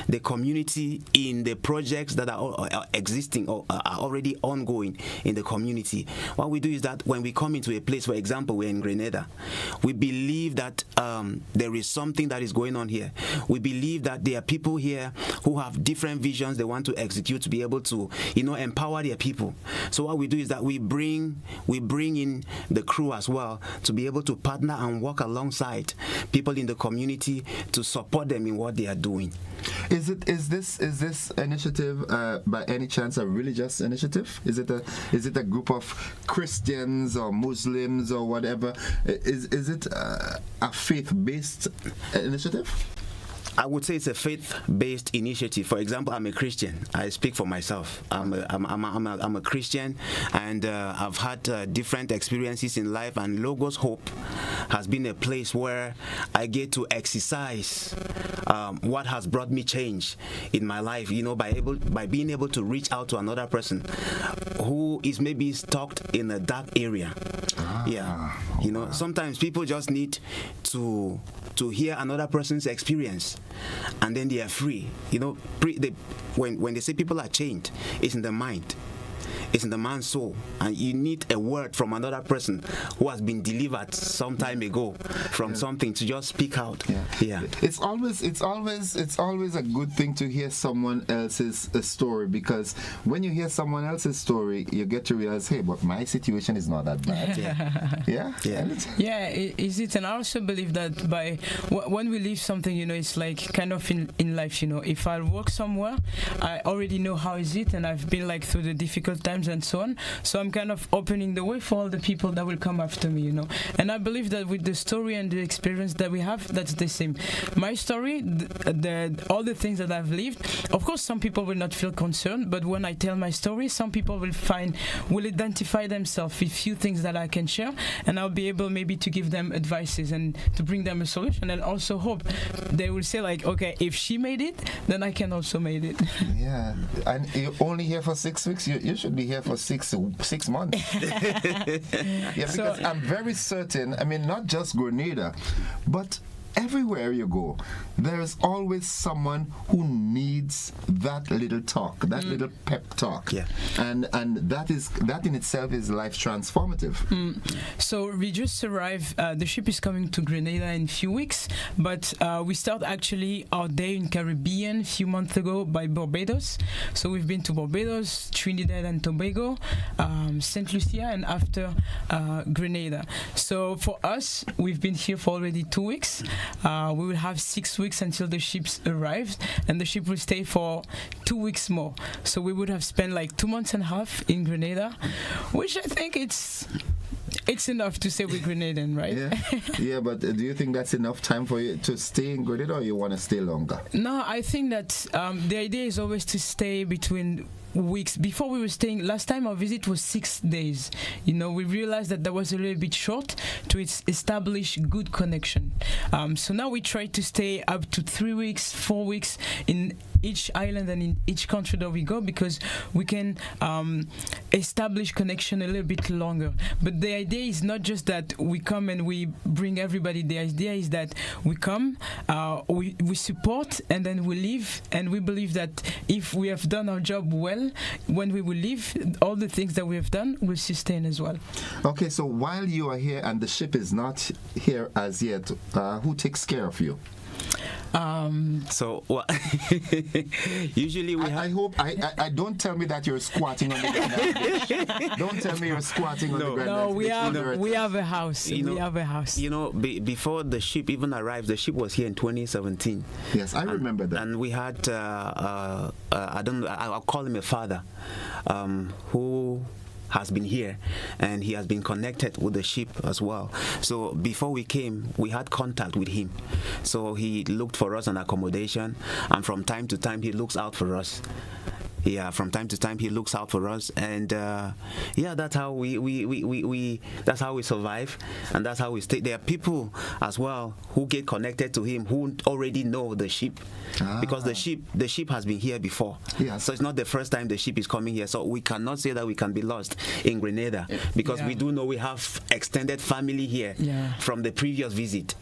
the community in the projects that are existing or are already ongoing in the community. What we do is that when we come into a place, for example, we're in Grenada, we believe that there is something that is going on here. We believe that there are people here who have different visions they want to execute to be able to, empower their people. So what we do is that we bring in the crew as well to be able to partner and work alongside people in the community to support them in what they are doing. Is this initiative by any chance a religious initiative? Is it a group of Christians or Muslims or whatever? Is it a faith-based initiative? I would say it's a faith-based initiative. For example, I'm a Christian. I speak for myself. I'm a Christian, and I've had different experiences in life. And Logos Hope has been a place where I get to exercise what has brought me change in my life. You know, by being able to reach out to another person who is maybe stuck in a dark area. You know, sometimes people just need to hear another person's experience, and then they are free. You know, when they say people are chained, it's in the mind. It's in the man's soul, and you need a word from another person who has been delivered some time ago from something to just speak out. It's always a good thing to hear someone else's story, because when you hear someone else's story, you get to realize, hey, but my situation is not that bad. Is it? And I also believe that when we leave something, you know, it's like kind of in life, you know, if I work somewhere, I already know how is it, and I've been like through the difficult times and so on. So I'm kind of opening the way for all the people that will come after me, you know. And I believe that with the story and the experience that we have, that's the same. My story, all the things that I've lived, of course, some people will not feel concerned, but when I tell my story, some people will identify themselves with few things that I can share, and I'll be able maybe to give them advices and to bring them a solution, and also hope they will say like, okay, if she made it, then I can also make it. Yeah, and you're only here for 6 weeks. You should be here for 6 months. Because I'm very certain, I mean, not just Grenada, but everywhere you go, there's always someone who needs that little talk, that little pep talk. And that in itself is life transformative. So we just arrived, the ship is coming to Grenada in a few weeks, but we start actually our day in Caribbean a few months ago by Barbados. So we've been to Barbados, Trinidad and Tobago, St. Lucia, and after Grenada. So for us, we've been here for already 2 weeks. We will have 6 weeks until the ship arrives, and the ship will stay for 2 weeks more. So we would have spent like 2 months and a half in Grenada, which I think it's enough to say we're Grenadian, right? Yeah, but do you think that's enough time for you to stay in Grenada, or you want to stay longer? No, I think that the idea is always to stay between weeks. Before we were staying, last time our visit was 6 days. You know, we realized that was a little bit short to establish good connection. So now we try to stay up to 3 weeks, 4 weeks in each island and in each country that we go, because we can establish connection a little bit longer. But the idea is not just that we come and we bring everybody. The idea is that we come, we support, and then we leave. And we believe that if we have done our job well, when we will leave, all the things that we have done will sustain as well. Okay, so while you are here and the ship is not here as yet, who takes care of you? Usually we have. I hope I don't tell me that you're squatting on the ground. Don't tell me you're squatting on the ground. No, we have a house. We have a house. You know, before the ship even arrived, the ship was here in 2017. Yes, I remember that. And we had I'll call him a father, who has been here, and he has been connected with the ship as well. So before we came, we had contact with him. So he looked for us an accommodation, and from time to time he looks out for us. From time to time he looks out for us, and that's how that's how we survive, and that's how we stay. There are people as well who get connected to him who already know the ship, because the ship has been here before. So it's not the first time the ship is coming here. So we cannot say that we can be lost in Grenada, because we do know we have extended family here from the previous visit.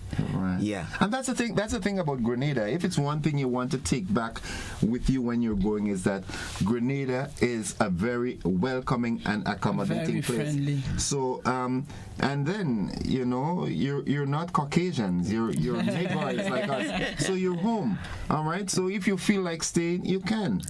And that's the thing. That's the thing about Grenada. If it's one thing you want to take back with you when you're going, is that Grenada is a very welcoming and accommodating place. Friendly. So, and then you know you're not Caucasians. You're neighbors like us. So you're home. All right. So if you feel like staying, you can.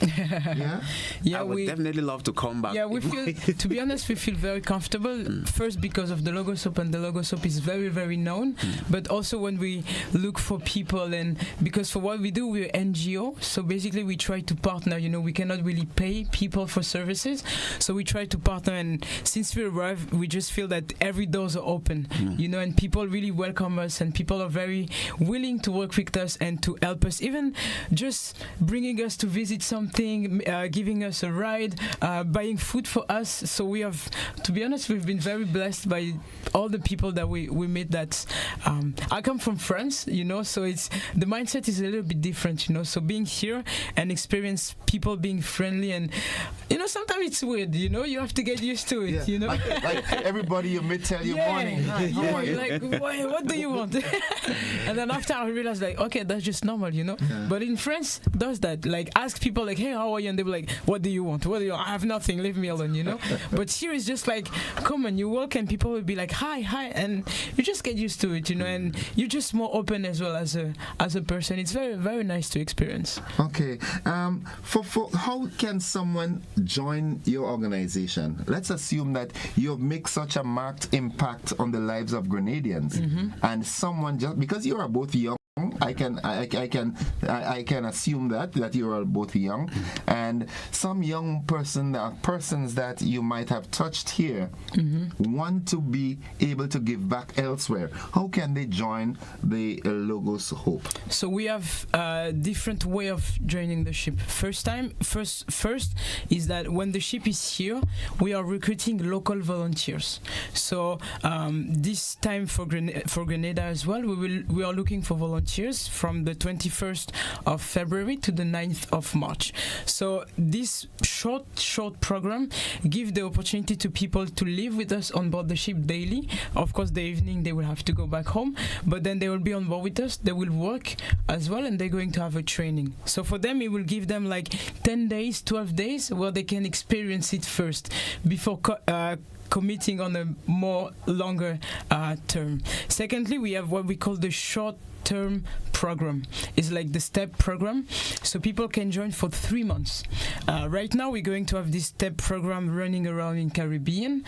I would definitely love to come back. Yeah, we feel, to be honest, we feel very comfortable. First, because of the Logo Soap, and the Logo Soap is very, very known. But also when we look for people, and because for what we do, we're NGO. So basically, we try to partner. We cannot really pay people for services, so we try to partner. And since we arrived, we just feel that every doors are open. And people really welcome us, and people are very willing to work with us and to help us, even just bringing us to visit something, giving us a ride, buying food for us. So we have, to be honest, we've been very blessed by all the people that we meet. That I come from France, so it's the mindset is a little bit different, so being here and experience people being friendly, and sometimes it's weird, you have to get used to it. Like everybody you meet tell you morning, hi, how are you? Like, what do you want? And then after I realized, like, okay, that's just normal, But in France, does that, like, ask people like, hey, how are you? And they be like, what do you want? I have nothing, leave me alone, But here it's just like, come on, you walk and people will be like, hi, and you just get used to it, and you're just more open as well as a person. It's very, very nice to experience. Okay, for how can someone join your organization? Let's assume that you make such a marked impact on the lives of Grenadians, and someone, just because you are both young, I can assume that you are both young, and some young persons that you might have touched here want to be able to give back elsewhere. How can they join the Logos Hope? So we have a different way of joining the ship. First is that when the ship is here, we are recruiting local volunteers. So this time for Grenada as well, we are looking for volunteers from the 21st of February to the 9th of March. So this short program gives the opportunity to people to live with us on board the ship daily. Of course, the evening they will have to go back home, but then they will be on board with us. They will work as well, and they're going to have a training. So for them, it will give them like 10 days, 12 days where they can experience it first before committing on a more longer term. Secondly, we have what we call the short-term program. It's like the STEP program, so people can join for 3 months. Right now, we're going to have this STEP program running around in Caribbean.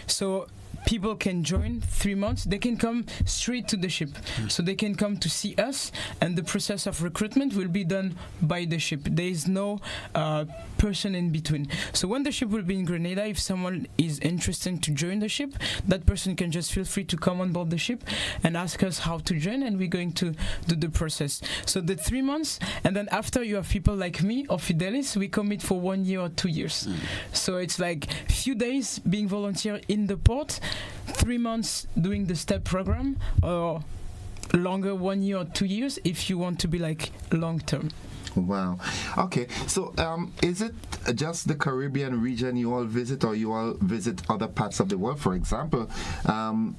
So people can join 3 months. They can come straight to the ship. So they can come to see us, and the process of recruitment will be done by the ship. There is no person in between. So when the ship will be in Grenada, if someone is interested to join the ship, that person can just feel free to come on board the ship and ask us how to join, and we're going to do the process. So the 3 months, and then after you have people like me or Fidelis, we commit for 1 year or 2 years. So it's like few days being volunteer in the port, 3 months doing the STEP program, or longer, 1 year or 2 years if you want to be like long term. Wow. Okay. So is it just the Caribbean region you all visit, or you all visit other parts of the world? For example,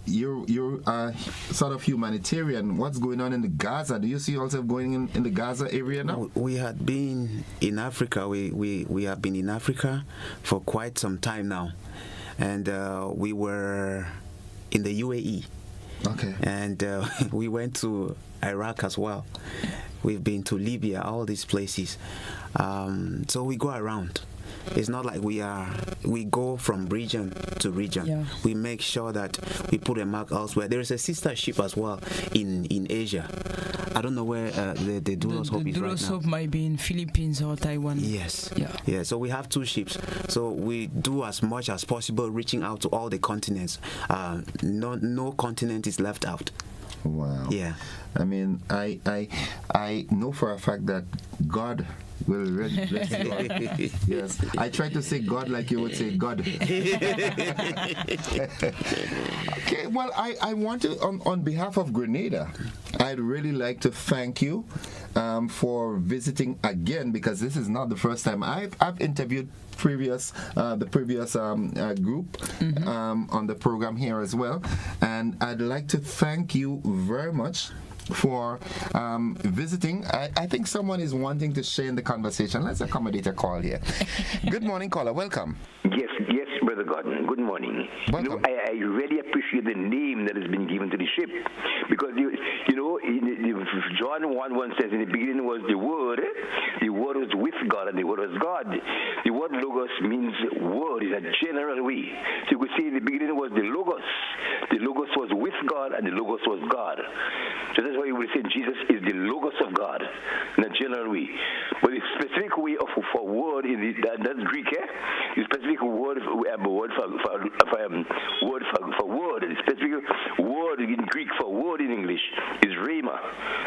you're sort of humanitarian. What's going on in the Gaza? Do you see yourself going in the Gaza area now? We had been in Africa. We have been in Africa for quite some time now. And we were in the UAE. Okay. And we went to Iraq as well. We've been to Libya, all these places. So we go around. It's not like we go from region to region. Yeah. We make sure that we put a mark elsewhere. There is a sister ship as well in Asia. I don't know where the Doulos Hope is right now. The Doulos Hope might be in Philippines or Taiwan. Yes. Yeah. So we have 2 ships. So we do as much as possible, reaching out to all the continents. No continent is left out. Wow. Yeah. I mean, I know for a fact that God will really bless you. Yes. I try to say God like you would say God. Okay, well, I want to, on behalf of Grenada, I'd really like to thank you for visiting again, because this is not the first time. I've interviewed the previous group on the program here as well, and I'd like to thank you very much for visiting. I think someone is wanting to share in the conversation. Let's accommodate a call here. Good morning, caller. Welcome. Yes, Brother Gordon. Good morning. Welcome. I really appreciate the name that has been given to the ship, because John 1:1 says, in the beginning was the Word was with God, and the Word was God. The word Logos means word in a general way. So you could say in the beginning was the Logos. The Logos was with God, and the Logos was God. So that's why you would say Jesus is the Logos of God in a general way. But the specific way for word that's Greek, the specific word for word. The specific word in Greek for word in English is rhema.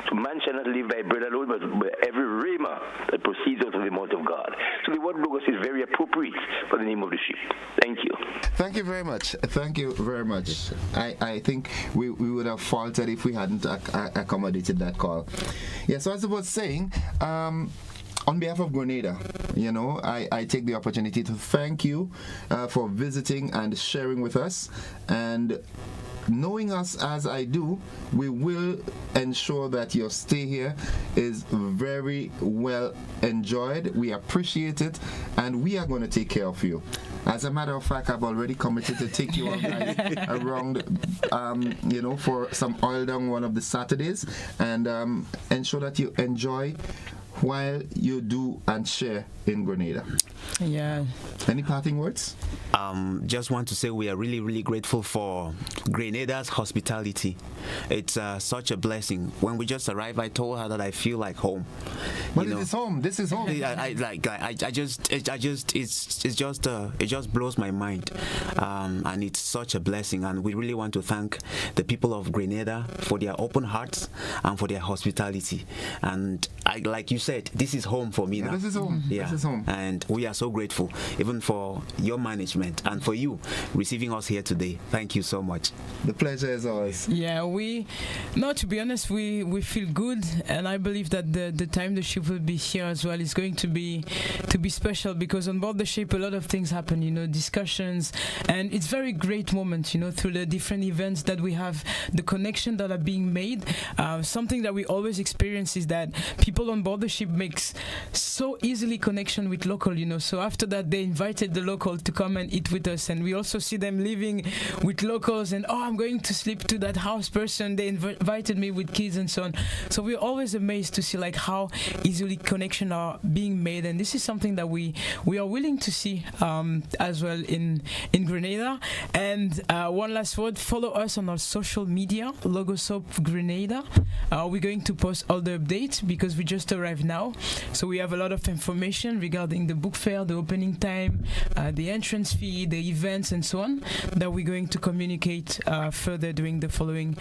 So man shall not live by bread alone, but by every rhema that proceeds out of the mouth of God. So the word Logos is very appropriate for the name of the ship. Thank you. Thank you very much. Thank you very much. I think we would have faltered if we hadn't accommodated that call. Yeah, so as I was saying, on behalf of Grenada, I take the opportunity to thank you for visiting and sharing with us. And knowing us as I do, we will ensure that your stay here is very well enjoyed. We appreciate it, and we are going to take care of you. As a matter of fact, I've already committed to take you all guys around, for some oil down one of the Saturdays, and ensure that you enjoy while you do and share in Grenada. Yeah. Any parting words? Just want to say we are really, really grateful for Grenada's hospitality. It's such a blessing. When we just arrived, I told her that I feel like home. Well, it is home. This is home. It just blows my mind, and it's such a blessing. And we really want to thank the people of Grenada for their open hearts and for their hospitality. And like you said, this is home for me now. This is home. Yeah. This is home. And we are so grateful, even for your management and for you receiving us here today. Thank you so much. The pleasure is ours. Yeah, to be honest, we feel good, and I believe that the time the ship will be here as well is going to be special, because on board the ship a lot of things happen, discussions, and it's very great moments, through the different events that we have, the connection that are being made. Something that we always experience is that people on board the ship makes so easily connection with local, so after that they invited the local to come and eat with us, and we also see them living with locals, and I'm going to sleep to that house person, they invited me with kids and so on. So we're always amazed to see how easily connection are being made, and this is something that we are willing to see as well in Grenada. And one last word, follow us on our social media, Logosop Grenada. We're going to post all the updates because we just arrived now, so we have a lot of information regarding the book fair, the opening time, the entrance fee, the events and so on, that we're going to communicate further during the following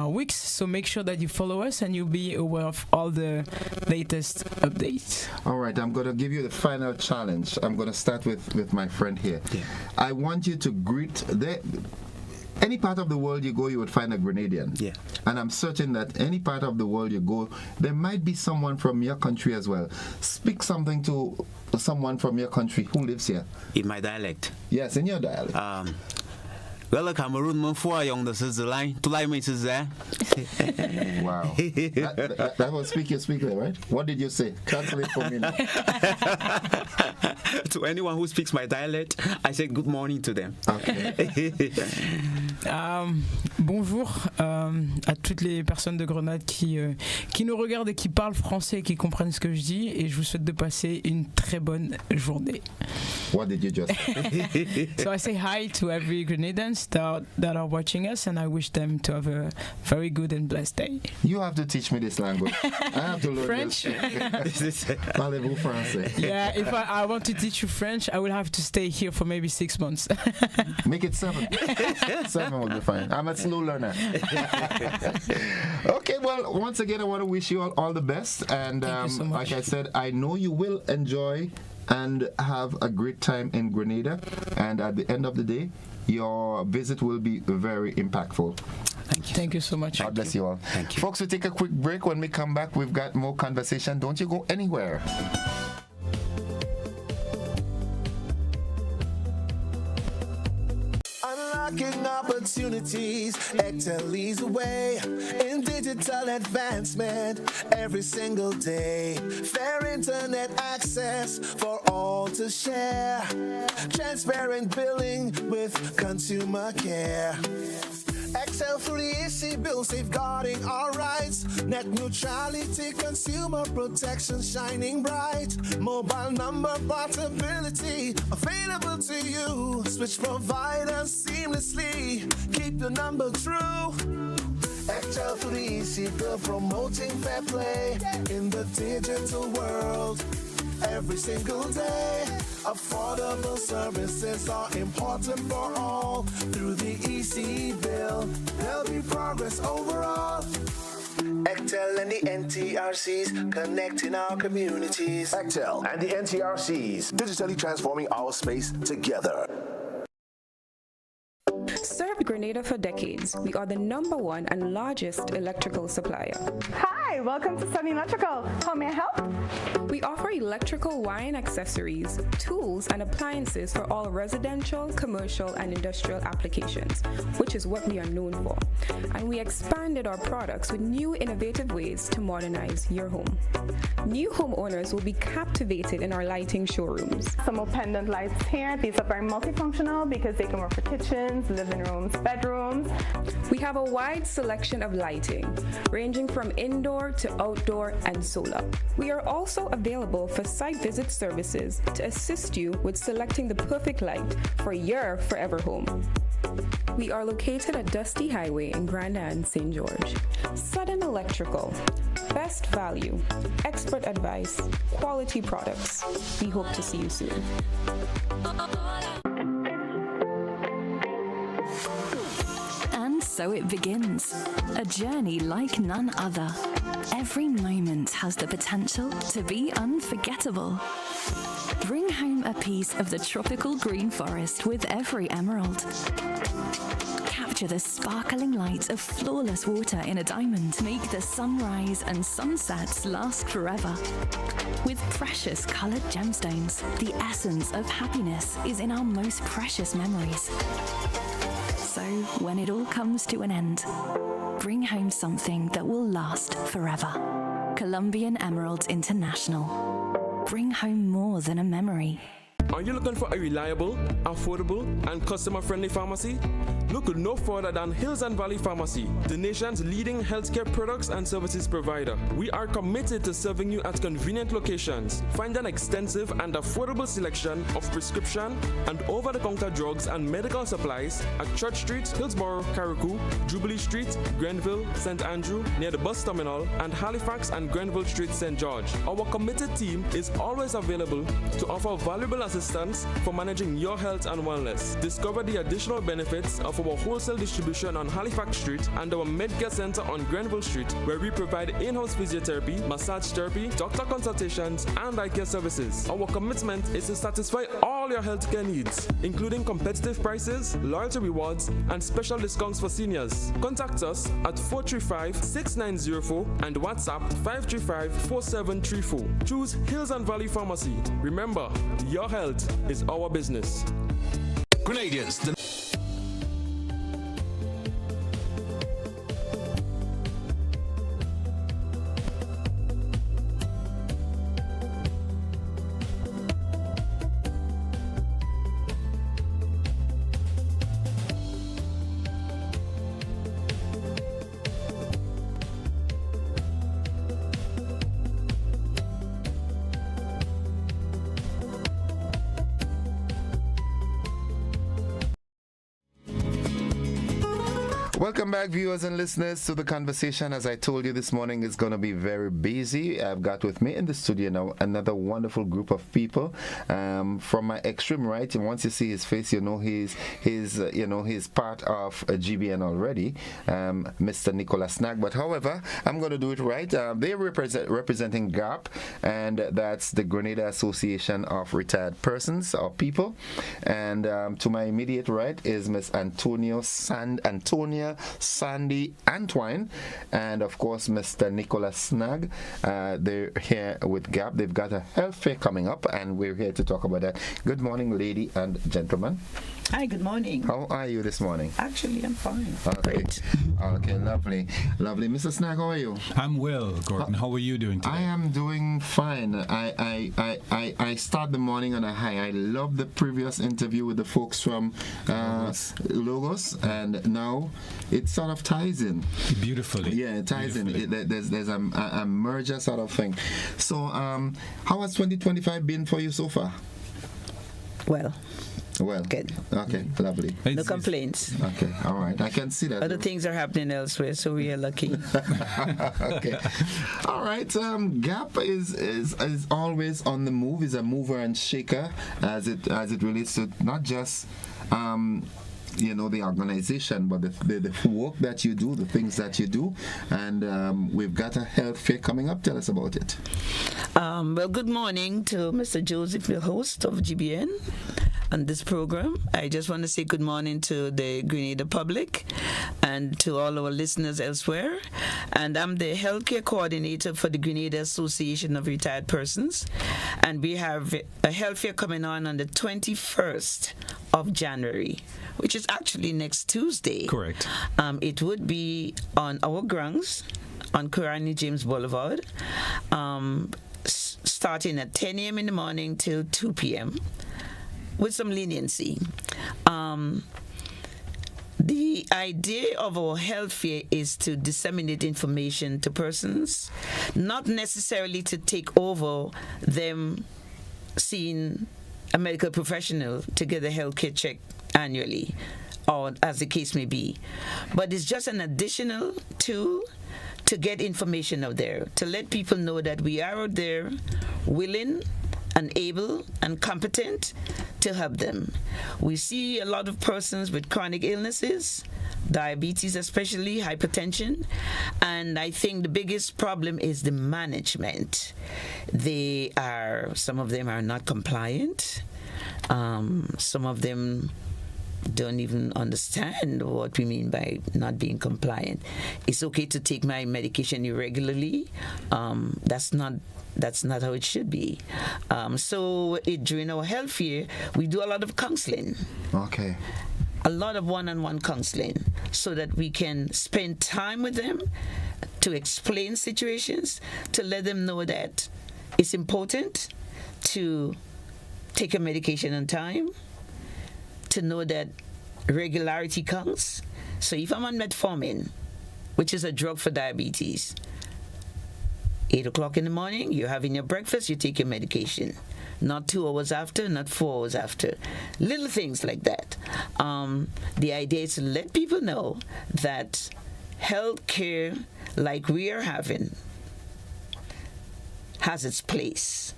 weeks. So make sure that you follow us and you'll be aware of all the latest updates. All right, I'm going to give you the final challenge. I'm going to start with my friend here. Yeah. I want you to greet any part of the world you go, you would find a Grenadian. Yeah. And I'm certain that any part of the world you go, there might be someone from your country as well. Speak something to someone from your country who lives here. In my dialect? Yes, in your dialect. Well, Cameroon, mon foi, young the line to lie me to there. Wow. That was speak there, right? What did you say? Translate for me now. To anyone who speaks my dialect, I say good morning to them. Okay. Bonjour à toutes les personnes de Grenade qui nous regardent et qui parlent français et qui comprennent ce que je dis, et je vous souhaite de passer une très bonne journée. What did you just say? So I say hi to every Grenadians that are watching us, and I wish them to have a very good and blessed day. You have to teach me this language. I have to learn French. Parlez-vous français? Yeah, if I want to teach you French, I will have to stay here for maybe 6 months. Make it 7. 7 will be fine. I'm a slow learner. Okay, well, once again, I want to wish you all the best. And Thank you so much. like I said, I know you will enjoy and have a great time in Grenada. And at the end of the day, your visit will be very impactful. Thank you. Thank you so much. God bless you all. Thank you. Folks, we take a quick break. When we come back, we've got more conversation. Don't you go anywhere. Unlock Unlocking opportunities, Excel leads the way in digital advancement every single day. Fair internet access for all to share. Transparent billing with consumer care. Excel 3EC bill safeguarding our rights. Net neutrality, consumer protection shining bright. Mobile number portability available to you. Switch providers seamlessly. Keep the number true. Excel 3EC bill promoting fair play in the digital world. Every single day, affordable services are important for all. Through the EC bill, there'll be progress overall. Excel and the NTRCs connecting our communities. Excel and the NTRCs, digitally transforming our space together. Served Grenada for decades, we are the #1 and largest electrical supplier. Hi, welcome to Sunny Electrical. How may I help? We offer electrical wire and accessories, tools, and appliances for all residential, commercial, and industrial applications, which is what we are known for. And we expanded our products with new innovative ways to modernize your home. New homeowners will be captivated in our lighting showrooms. Some pendant lights here. These are very multifunctional because they can work for kitchens, living rooms, bedrooms. We have a wide selection of lighting, ranging from indoor to outdoor and solar. We are also available for site visit services to assist you with selecting the perfect light for your forever home. We are located at Dusty Highway in Grenada and St. George. Sudden Electrical. Best value, expert advice, quality products. We hope to see you soon. And so it begins. A journey like none other. Every moment has the potential to be unforgettable. Bring home a piece of the tropical green forest with every emerald. Capture the sparkling light of flawless water in a diamond. Make the sunrise and sunsets last forever. With precious colored gemstones, the essence of happiness is in our most precious memories. So when it all comes to an end, bring home something that will last forever. Colombian Emeralds International. Bring home more than a memory. Are you looking for a reliable, affordable, and customer-friendly pharmacy? Look no further than Hills and Valley Pharmacy, the nation's leading healthcare products and services provider. We are committed to serving you at convenient locations. Find an extensive and affordable selection of prescription and over-the-counter drugs and medical supplies at Church Street, Hillsborough, Carriacou, Jubilee Street, Grenville, St. Andrew, near the bus terminal, and Halifax and Grenville Street, St. George. Our committed team is always available to offer valuable assistance for managing your health and wellness. Discover the additional benefits of our wholesale distribution on Halifax Street and our Medcare Center on Grenville Street, where we provide in-house physiotherapy, massage therapy, doctor consultations, and eye care services. Our commitment is to satisfy all your healthcare needs, including competitive prices, loyalty rewards, and special discounts for seniors. Contact us at 435-6904 and WhatsApp 535-4734. Choose Hills and Valley Pharmacy. Remember, your health is our business. Grenadians. Welcome back, viewers and listeners, to the conversation. As I told you, this morning is going to be very busy. I've got with me in the studio now another wonderful group of people. From my extreme right, and once you see his face, you know he's part of GBN already, Mr. Nicholas Snag. But however, I'm going to do it right. They're representing GAP, and that's the Grenada Association of Retired Persons or People. And to my immediate right is Miss Antonia Tina, Sandy, Antoine, and of course Mr. Nicholas Snag. They're here with GAP. They've got a health fair coming up, and we're here to talk about that. Good morning, lady and gentlemen. Hi, good morning. How are you this morning? Actually, I'm fine. Okay. Okay, lovely. Lovely. Mr. Snag, how are you? I'm well, Gordon. How are you doing today? I am doing fine. I start the morning on a high. I love the previous interview with the folks from Logos, and now it sort of ties in. Beautifully. Yeah, it ties in. There's a merger sort of thing. So, how has 2025 been for you so far? Well, good. Okay, lovely. No complaints. Okay, all right. I can see that. Other things are happening elsewhere, so we are lucky. Okay. All right. GAP is always on the move. Is a mover and shaker as it relates to not just the organization, but the work that you do, the things that you do, and we've got a health fair coming up. Tell us about it. Well, good morning to Mr. Joseph, the host of GBN on this program. I just want to say good morning to the Grenada public and to all our listeners elsewhere. And I'm the healthcare coordinator for the Grenada Association of Retired Persons, and we have a health fair coming on the 21st of January, which is actually next Tuesday. Correct. It would be on our grounds on Kurani James Boulevard, starting at 10 a.m. in the morning till 2 p.m. with some leniency. The idea of our health fair is to disseminate information to persons, not necessarily to take over them seeing a medical professional to get a healthcare check annually, or as the case may be. But it's just an additional tool to get information out there, to let people know that we are out there willing and able and competent to help them. We see a lot of persons with chronic illnesses, diabetes especially, hypertension, and I think the biggest problem is the management. Some of them are not compliant. Some of them don't even understand what we mean by not being compliant. It's okay to take my medication irregularly. That's not how it should be. So during our health fair, we do a lot of counseling. Okay. A lot of one-on-one counseling so that we can spend time with them to explain situations, to let them know that it's important to take a medication on time, to know that regularity counts. So if I'm on metformin, which is a drug for diabetes, 8 o'clock in the morning, you're having your breakfast, you take your medication. Not 2 hours after, not 4 hours after. Little things like that. The idea is to let people know that health care, like we are having, has its place.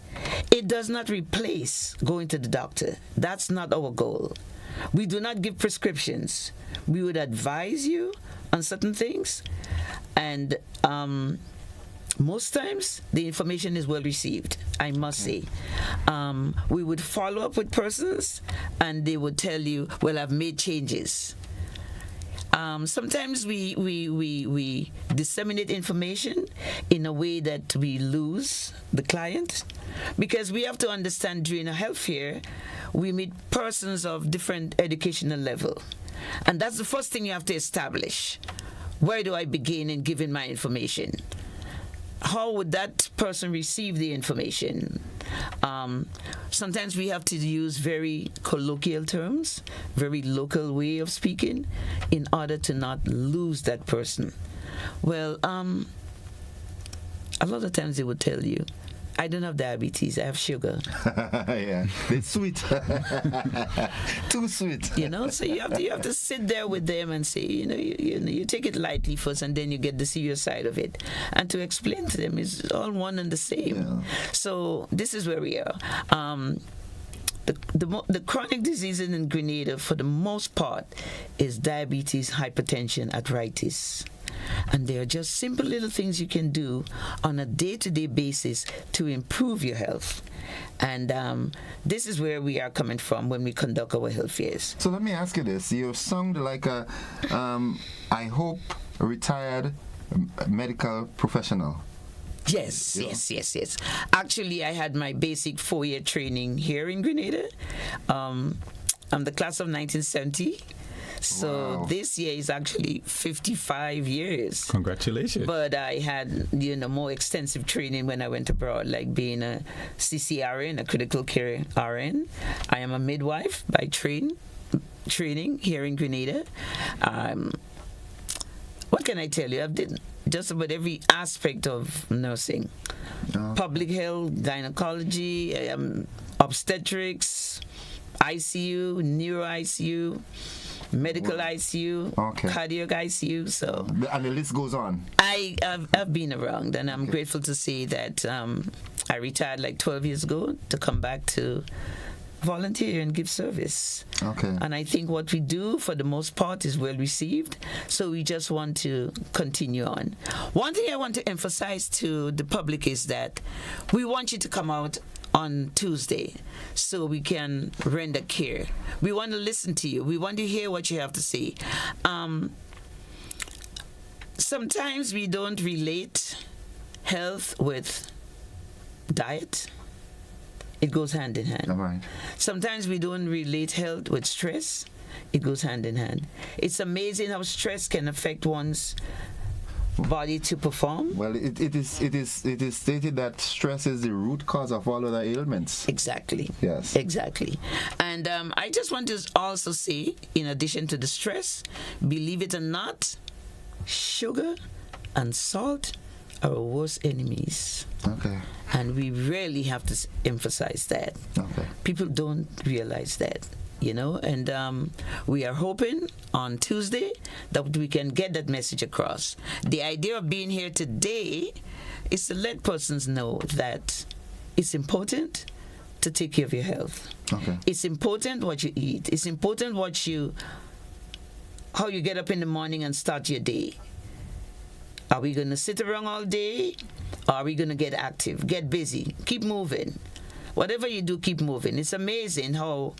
It does not replace going to the doctor. That's not our goal. We do not give prescriptions. We would advise you on certain things, and most times the information is well received, I must say. We would follow up with persons and they would tell you, well, I've made changes. Sometimes we disseminate information in a way that we lose the client, because we have to understand during a health fair we meet persons of different educational level, and that's the first thing you have to establish. Where do I begin in giving my information? How would that person receive the information? Sometimes we have to use very colloquial terms, very local way of speaking, in order to not lose that person. Well, a lot of times they would tell you, I don't have diabetes, I have sugar. Yeah, it's sweet. Too sweet. So you have to sit there with them and say, you take it lightly first, and then you get the serious side of it. And to explain to them is all one and the same. Yeah. So this is where we are. The chronic diseases in Grenada, for the most part, is diabetes, hypertension, arthritis. And there are just simple little things you can do on a day-to-day basis to improve your health. And this is where we are coming from when we conduct our health fairs. So let me ask you this. You sound like a, I hope, retired medical professional. Yes. Actually, I had my basic 4-year training here in Grenada. I'm the class of 1970. So this year is actually 55 years. Congratulations. But I had, more extensive training when I went abroad, like being a CCRN, a critical care RN. I am a midwife by training here in Grenada. What can I tell you? I've did just about every aspect of nursing. Public health, gynecology, obstetrics, ICU, neuro ICU, medical ICU, cardiac ICU. So, and the list goes on. I've been around, and I'm grateful to say that I retired like 12 years ago to come back to volunteer and give service. And I think what we do for the most part is well received, so we just want to continue on. One thing I want to emphasize to the public is that we want you to come out on Tuesday so we can render care. We want to listen to you. We want to hear what you have to say. Sometimes we don't relate health with diet. It goes hand in hand. Right. Sometimes we don't relate health with stress. It goes hand in hand. It's amazing how stress can affect one's body to perform. Well, it is stated that stress is the root cause of all other ailments. Exactly. Yes. Exactly. And I just want to also say, in addition to the stress, believe it or not, sugar and salt are our worst enemies. And we really have to emphasize that. People don't realize that, and we are hoping on Tuesday that we can get that message across. The idea of being here today is to let persons know that it's important to take care of your health. It's important what you eat. It's important how you get up in the morning and start your day. Are we going to sit around all day? Or are we going to get active, get busy, keep moving? Whatever you do, keep moving. It's amazing how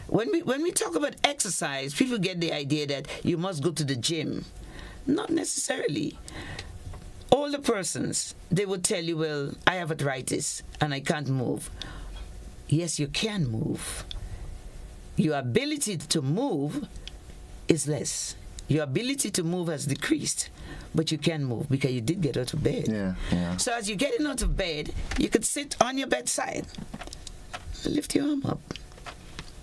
when we talk about exercise, people get the idea that you must go to the gym. Not necessarily. Older persons, they would tell you, well, I have arthritis and I can't move. Yes, you can move. Your ability to move is less. Your ability to move has decreased, but you can move because you did get out of bed. So as you're getting out of bed, you could sit on your bedside, lift your arm up.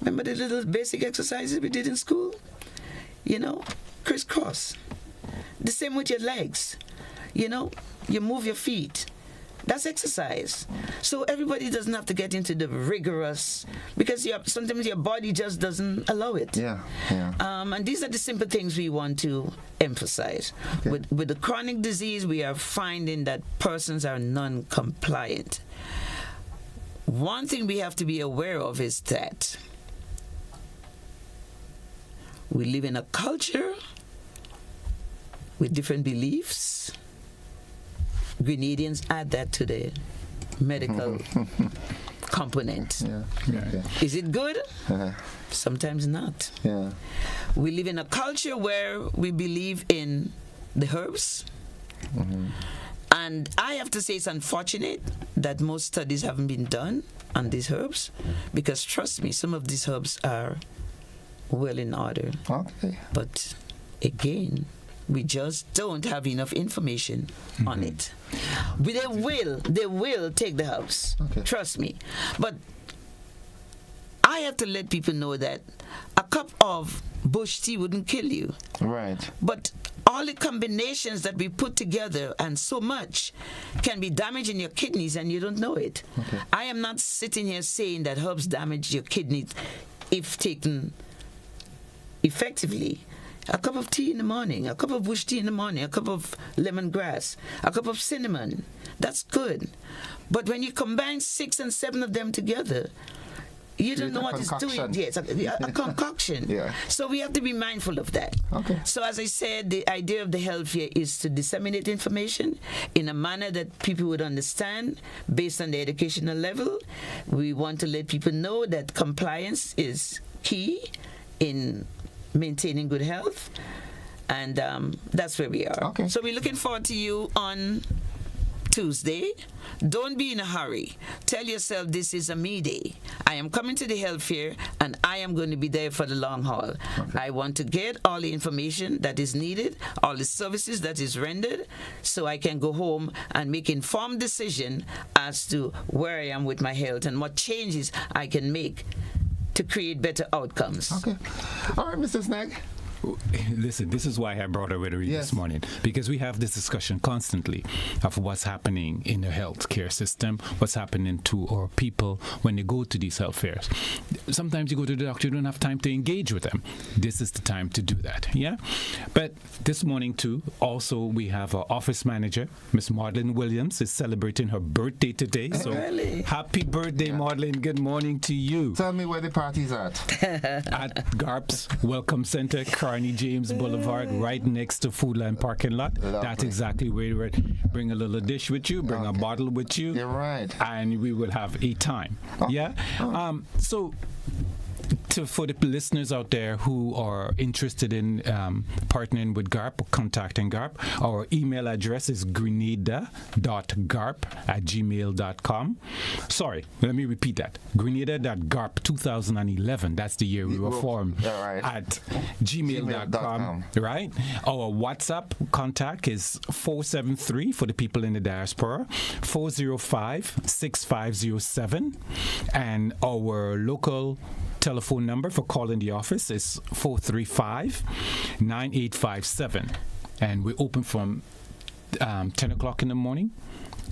Remember the little basic exercises we did in school? Crisscross. The same with your legs. You move your feet. That's exercise. So everybody doesn't have to get into the rigorous, because sometimes your body just doesn't allow it. And these are the simple things we want to emphasize. With the chronic disease, we are finding that persons are non-compliant. One thing we have to be aware of is that we live in a culture with different beliefs. Grenadians add that to the medical component. Is it good? Sometimes not. We live in a culture where we believe in the herbs. And I have to say it's unfortunate that most studies haven't been done on these herbs, because trust me, some of these herbs are well in order. But again, we just don't have enough information on it. They will take the herbs. Trust me. But I have to let people know that a cup of bush tea wouldn't kill you. But all the combinations that we put together, and so much, can be damaging your kidneys and you don't know it. I am not sitting here saying that herbs damage your kidneys if taken effectively. A cup of tea in the morning, a cup of bush tea in the morning, a cup of lemongrass, a cup of cinnamon, that's good. But when you combine 6 and 7 of them together, You don't know what it's doing. Yes, a concoction. Yeah. So we have to be mindful of that. Okay. So as I said, the idea of the health fair is to disseminate information in a manner that people would understand based on the educational level. We want to let people know that compliance is key in maintaining good health. And that's where we are. Okay. So we're looking forward to you on Tuesday. Don't be in a hurry. Tell yourself this is a me day. I am coming to the health fair and I am going to be there for the long haul. Okay. I want to get all the information that is needed, all the services that is rendered, so I can go home and make informed decision as to where I am with my health and what changes I can make to create better outcomes. Okay. All right, Mr. Snag. Listen, this is why I brought her with her this morning, because we have this discussion constantly of what's happening in the healthcare system, what's happening to our people when they go to these health fairs. Sometimes you go to the doctor, you don't have time to engage with them. This is the time to do that, yeah? But this morning, too, also we have our office manager, Miss Maudlin Williams, is celebrating her birthday today. So happy birthday, Maudlin. Good morning to you. Tell me where the party's at. At GARP's Welcome Center, Carney James Boulevard, right next to Foodland parking lot. Lovely. That's exactly where you're at. Bring a little dish with you, bring a bottle with you. You're right. And we will have a time. Yeah? So for the listeners out there who are interested in partnering with GARP, contacting GARP, our email address is grenada.garp@gmail.com. Sorry, let me repeat that. Grenada.garp 2011, that's the year we were formed, at gmail.com. Right? Our WhatsApp contact is 473 for the people in the diaspora, 405-6507, and our local telephone number for calling the office is 435-9857, and we're open from 10 o'clock in the morning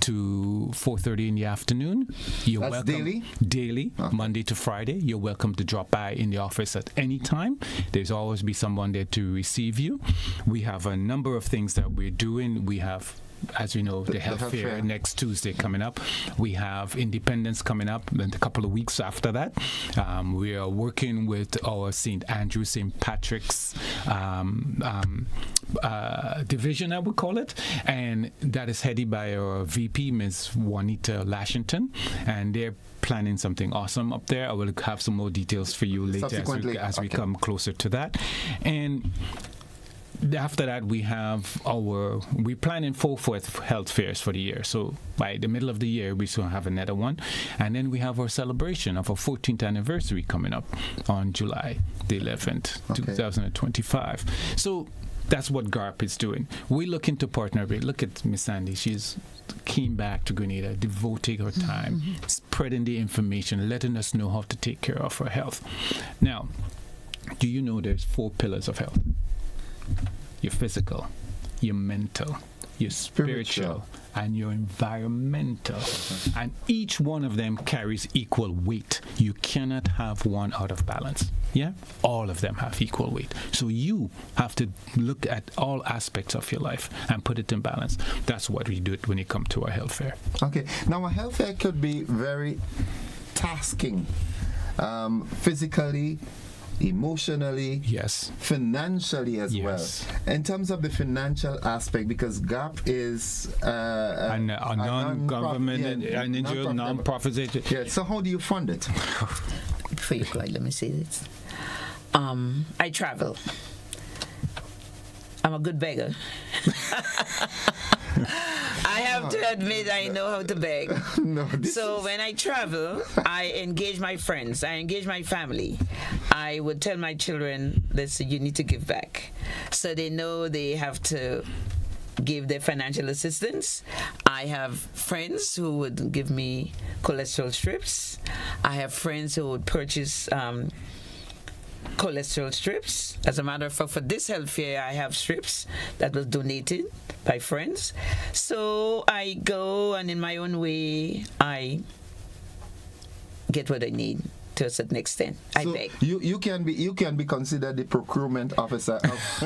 to 4:30 in the afternoon. You're That's welcome. Daily, Monday to Friday. You're welcome to drop by in the office at any time. There's always be someone there to receive you. We have a number of things that we're doing. We have, as you know, the health fair next Tuesday coming up. We have Independence coming up in a couple of weeks after that. We are working with our St. Andrew, St. Patrick's division, I would call it, and that is headed by our VP, Ms. Juanita Lashington, and they're planning something awesome up there. I will have some more details for you later as we come closer to that. And after that, we're planning 4 health fairs for the year. So by the middle of the year, we're going to have another one. And then we have our celebration of our 14th anniversary coming up on July the 11th, 2025. So that's what GARP is doing. We're looking to partner with, look at Miss Sandy, she's came back to Grenada, devoting her time, spreading the information, letting us know how to take care of our health. Now, do you know there's 4 pillars of health? Your physical, your mental, your spiritual, and your environmental. And each one of them carries equal weight. You cannot have one out of balance. Yeah? All of them have equal weight. So you have to look at all aspects of your life and put it in balance. That's what we do when it comes to our health fair. Okay. Now, a health fair could be very tasking, physically, emotionally, financially as well. In terms of the financial aspect, because GARP is a non-government, non-profit. Yeah. So how do you fund it? Before you go, let me say this. I travel. I'm a good beggar. I have to admit I know how to beg. So when I travel, I engage my friends, I engage my family. I would tell my children, listen, you need to give back. So they know they have to give their financial assistance. I have friends who would give me cholesterol strips. I have friends who would purchase cholesterol strips. As a matter of fact, for this health fair, I have strips that was donated by friends. So I go, and in my own way, I get what I need. to a certain extent. I beg. You can be considered the procurement officer.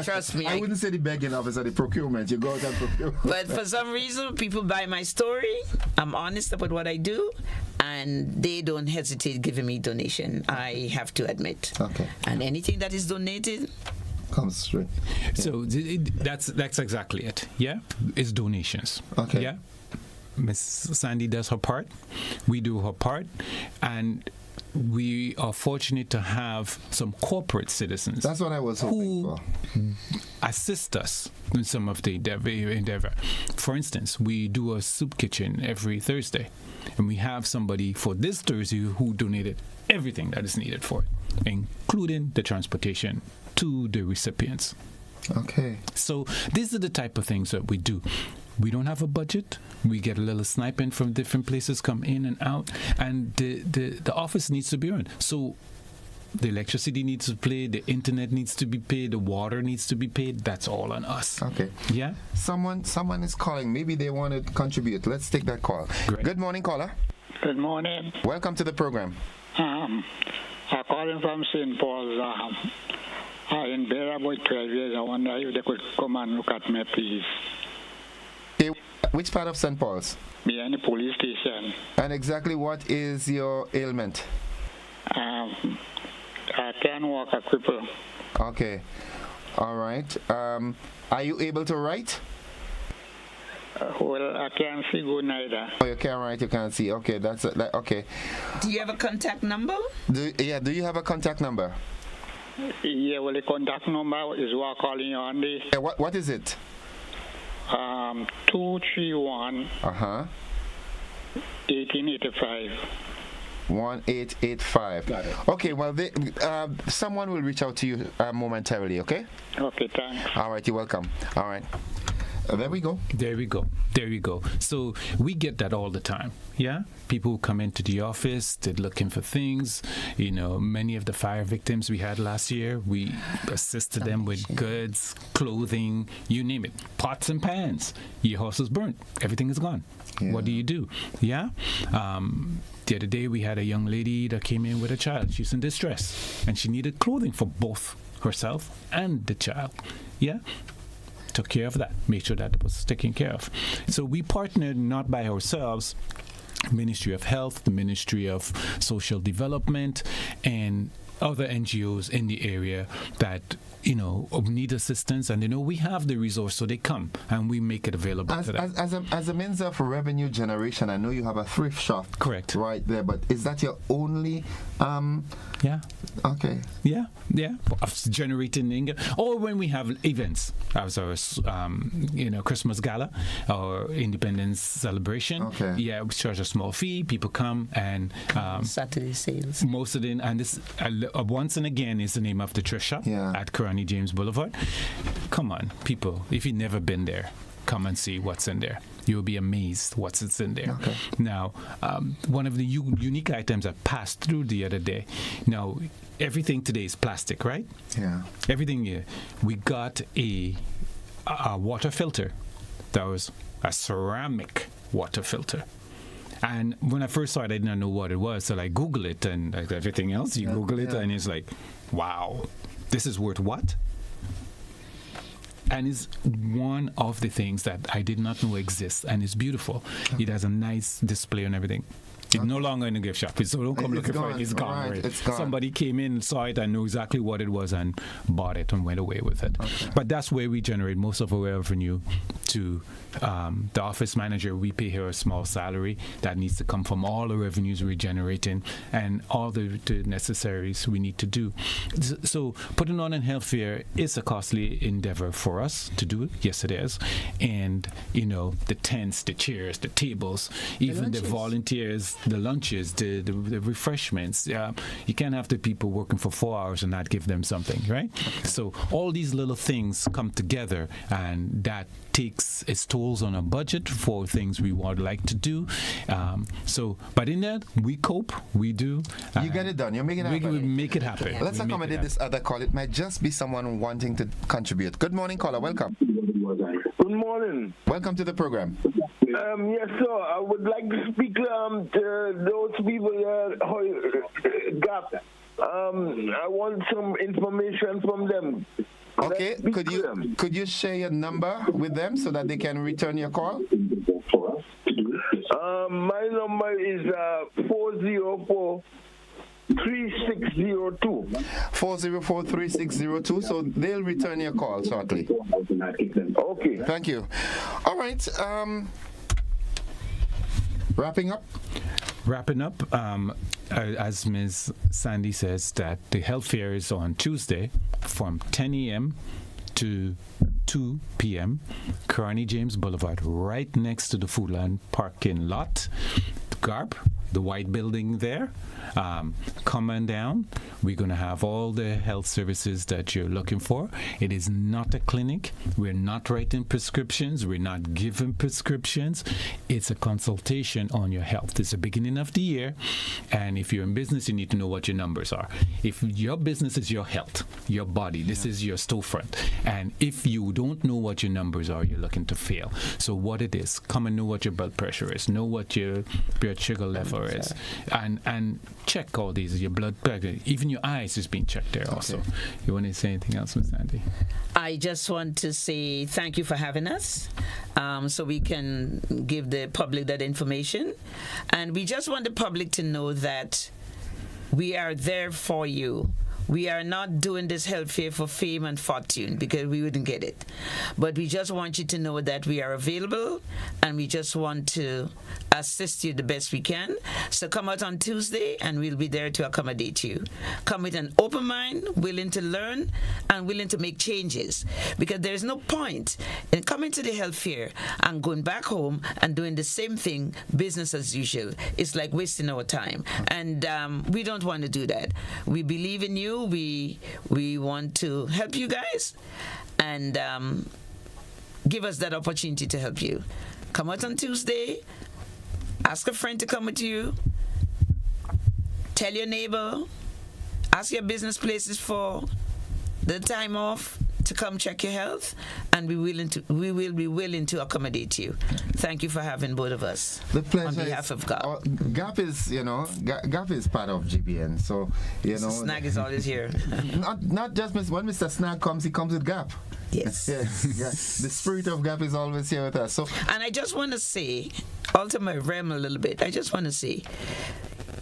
Trust me. I wouldn't say the begging officer, the procurement. You go out and procure. But for some reason, people buy my story. I'm honest about what I do, and they don't hesitate giving me donation. I have to admit. Okay. And anything that is donated comes straight. So that's exactly it. Yeah, it's donations. Okay. Yeah, Miss Sandy does her part. We do her part, and we are fortunate to have some corporate citizens. That's what I was hoping for. Assist us in some of the endeavor. For instance, we do a soup kitchen every Thursday, and we have somebody for this Thursday who donated everything that is needed for it, including the transportation to the recipients. Okay. So these are the type of things that we do. We don't have a budget. We get a little sniping from different places, come in and out, and the office needs to be run. So the electricity needs to pay, the internet needs to be paid, the water needs to be paid. That's all on us. Okay. Yeah. Someone is calling. Maybe they want to contribute. Let's take that call. Great. Good morning, caller. Good morning. Welcome to the program. I'm calling from St. Paul's. In there about 12 years. I wonder if they could come and look at me, please. Okay. Which part of St. Paul's? Behind the police station. And exactly what is your ailment? I can't walk, a cripple. Okay. All right. Are you able to write? Well, I can't see good neither. Oh, you can't write, you can't see. Okay, that's okay. Do you have a contact number? Do you have a contact number? Yeah, well, the contact number is what I'm calling you on the... Yeah, what is it? 231 1885. 1885. Got it. Okay, well, someone will reach out to you momentarily, okay? Okay, thanks. All right, you're welcome. All right. There we go. There we go. So we get that all the time. Yeah, people who come into the office, they're looking for things. Many of the fire victims we had last year, we assisted them with goods, clothing, you name it, pots and pans. Your house is burnt, everything is gone. Yeah. What do you do? Yeah. The other day we had a young lady that came in with a child. She's in distress, and she needed clothing for both herself and the child. Yeah. Took care of that, made sure that it was taken care of. So we partnered not by ourselves, Ministry of Health, the Ministry of Social Development, and other NGOs in the area that need assistance, and we have the resource, so they come and we make it available to them. As a means of revenue generation, I know you have a thrift shop. Correct. Right there, but is that your only? Yeah. Okay. Yeah. Of generating income, or when we have events, as our Christmas gala or Independence celebration. Okay. Yeah, we charge a small fee. People come and Saturday sales. Most of them, and this once and again is the name of the thrift shop at Karani James Boulevard. Come on, people! If you've never been there, come and see what's in there. You'll be amazed what's in there. Okay. Now, one of the unique items I passed through the other day. Now, everything today is plastic, right? Yeah. Everything here. We got a water filter that was a ceramic water filter. And when I first saw it, I didn't know what it was. So I Googled it, and like everything else, you Google it, and it's like, wow, this is worth what? And it's one of the things that I did not know exists, and it's beautiful. Okay. It has a nice display and everything. It's no longer in a gift shop, so don't come looking for it. It's gone. Right. It's gone. Somebody came in, saw it, and knew exactly what it was, and bought it and went away with it. Okay. But that's where we generate most of our revenue to the office manager. We pay her a small salary that needs to come from all the revenues we're generating and all the necessaries we need to do. So putting on a health fair is a costly endeavor for us to do. Yes, it is. And, the tents, the chairs, the tables, even the volunteers, the lunches, the refreshments. You can't have the people working for 4 hours and not give them something, right? Okay. So all these little things come together, and that takes its tolls on a budget for things we would like to do. But in that, we cope, we do. You get it done. You're making it happen. We make it happen. Let's accommodate this other call. It might just be someone wanting to contribute. Good morning, caller. Welcome. Good morning. Welcome to the program. Yes, sir. I would like to speak to those people GAP. I want some information from them. Okay, could you share your number with them so that they can return your call? My number is 404. 3602. 404-3602. So they'll return your call shortly. Okay. Thank you. All right. Wrapping up, as Ms. Sandy says, that the health fair is on Tuesday from 10 a.m. to 2 p.m. Kearney James Boulevard, right next to the Foodland parking lot. GARP, the white building there. Come on down. We're going to have all the health services that you're looking for. It is not a clinic. We're not writing prescriptions. We're not giving prescriptions. It's a consultation on your health. It's the beginning of the year, and if you're in business, you need to know what your numbers are. If your business is your health, your body, this is your storefront, and if you don't know what your numbers are, you're looking to fail. So what it is, come and know what your blood pressure is, know what your blood sugar level is, and check all these, your blood pressure, even your eyes is being checked there also. You want to say anything else, Ms. Sandy? I just want to say thank you for having us, so we can give the public that information. And we just want the public to know that we are there for you. We are not doing this health fair for fame and fortune, because we wouldn't get it. But we just want you to know that we are available, and we just want to assist you the best we can. So come out on Tuesday, and we'll be there to accommodate you. Come with an open mind, willing to learn, and willing to make changes. Because there's no point in coming to the health fair and going back home and doing the same thing, business as usual. It's like wasting our time. And we don't want to do that. We believe in you. We want to help you guys, and give us that opportunity to help you. Come out on Tuesday. Ask a friend to come with you. Tell your neighbor. Ask your business places for the time off to come check your health, and we will be willing to accommodate you. Thank you for having both of us. The pleasure on behalf of GAP. GAP is, GAP is part of GBN, so Mr. Snag is always here. not just when Mr. Snag comes, he comes with GAP. Yes. Yes. The spirit of GAP is always here with us. So, and I just want to say, alter my realm a little bit. I just want to say,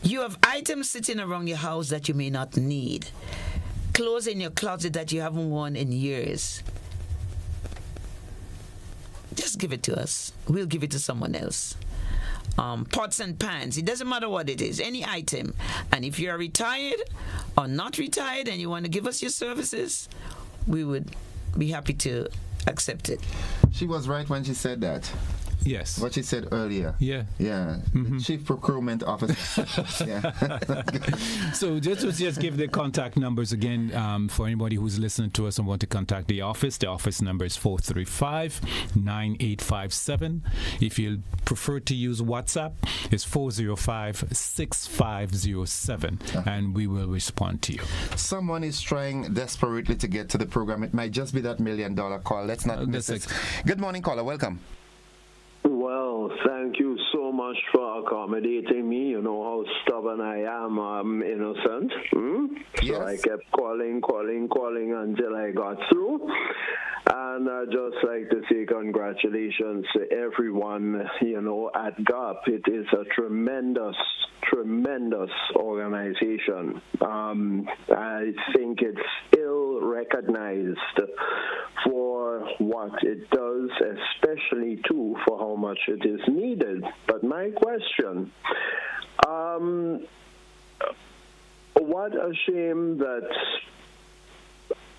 you have items sitting around your house that you may not need. Clothes in your closet that you haven't worn in years. Just give it to us. We'll give it to someone else. Pots and pans, it doesn't matter what it is, any item. And if you're retired or not retired and you want to give us your services, we would be happy to accept it. She was right when she said that. Yes. What she said earlier. Yeah. The Chief Procurement Officer. So just give the contact numbers again for anybody who's listening to us and want to contact the office. The office number is 435-9857. If you prefer to use WhatsApp, it's 405-6507, and we will respond to you. Someone is trying desperately to get to the program. It might just be that $1 million call. Let's not miss it. Good morning, caller. Welcome. Well, thank you so much for accommodating me. You know how stubborn I am. I'm innocent. Yes. So I kept calling until I got through. And I'd just like to say congratulations to everyone, at GAP. It is a tremendous organization. I think it's ill recognized for what it does, especially too for how much it is needed. But my question, what a shame that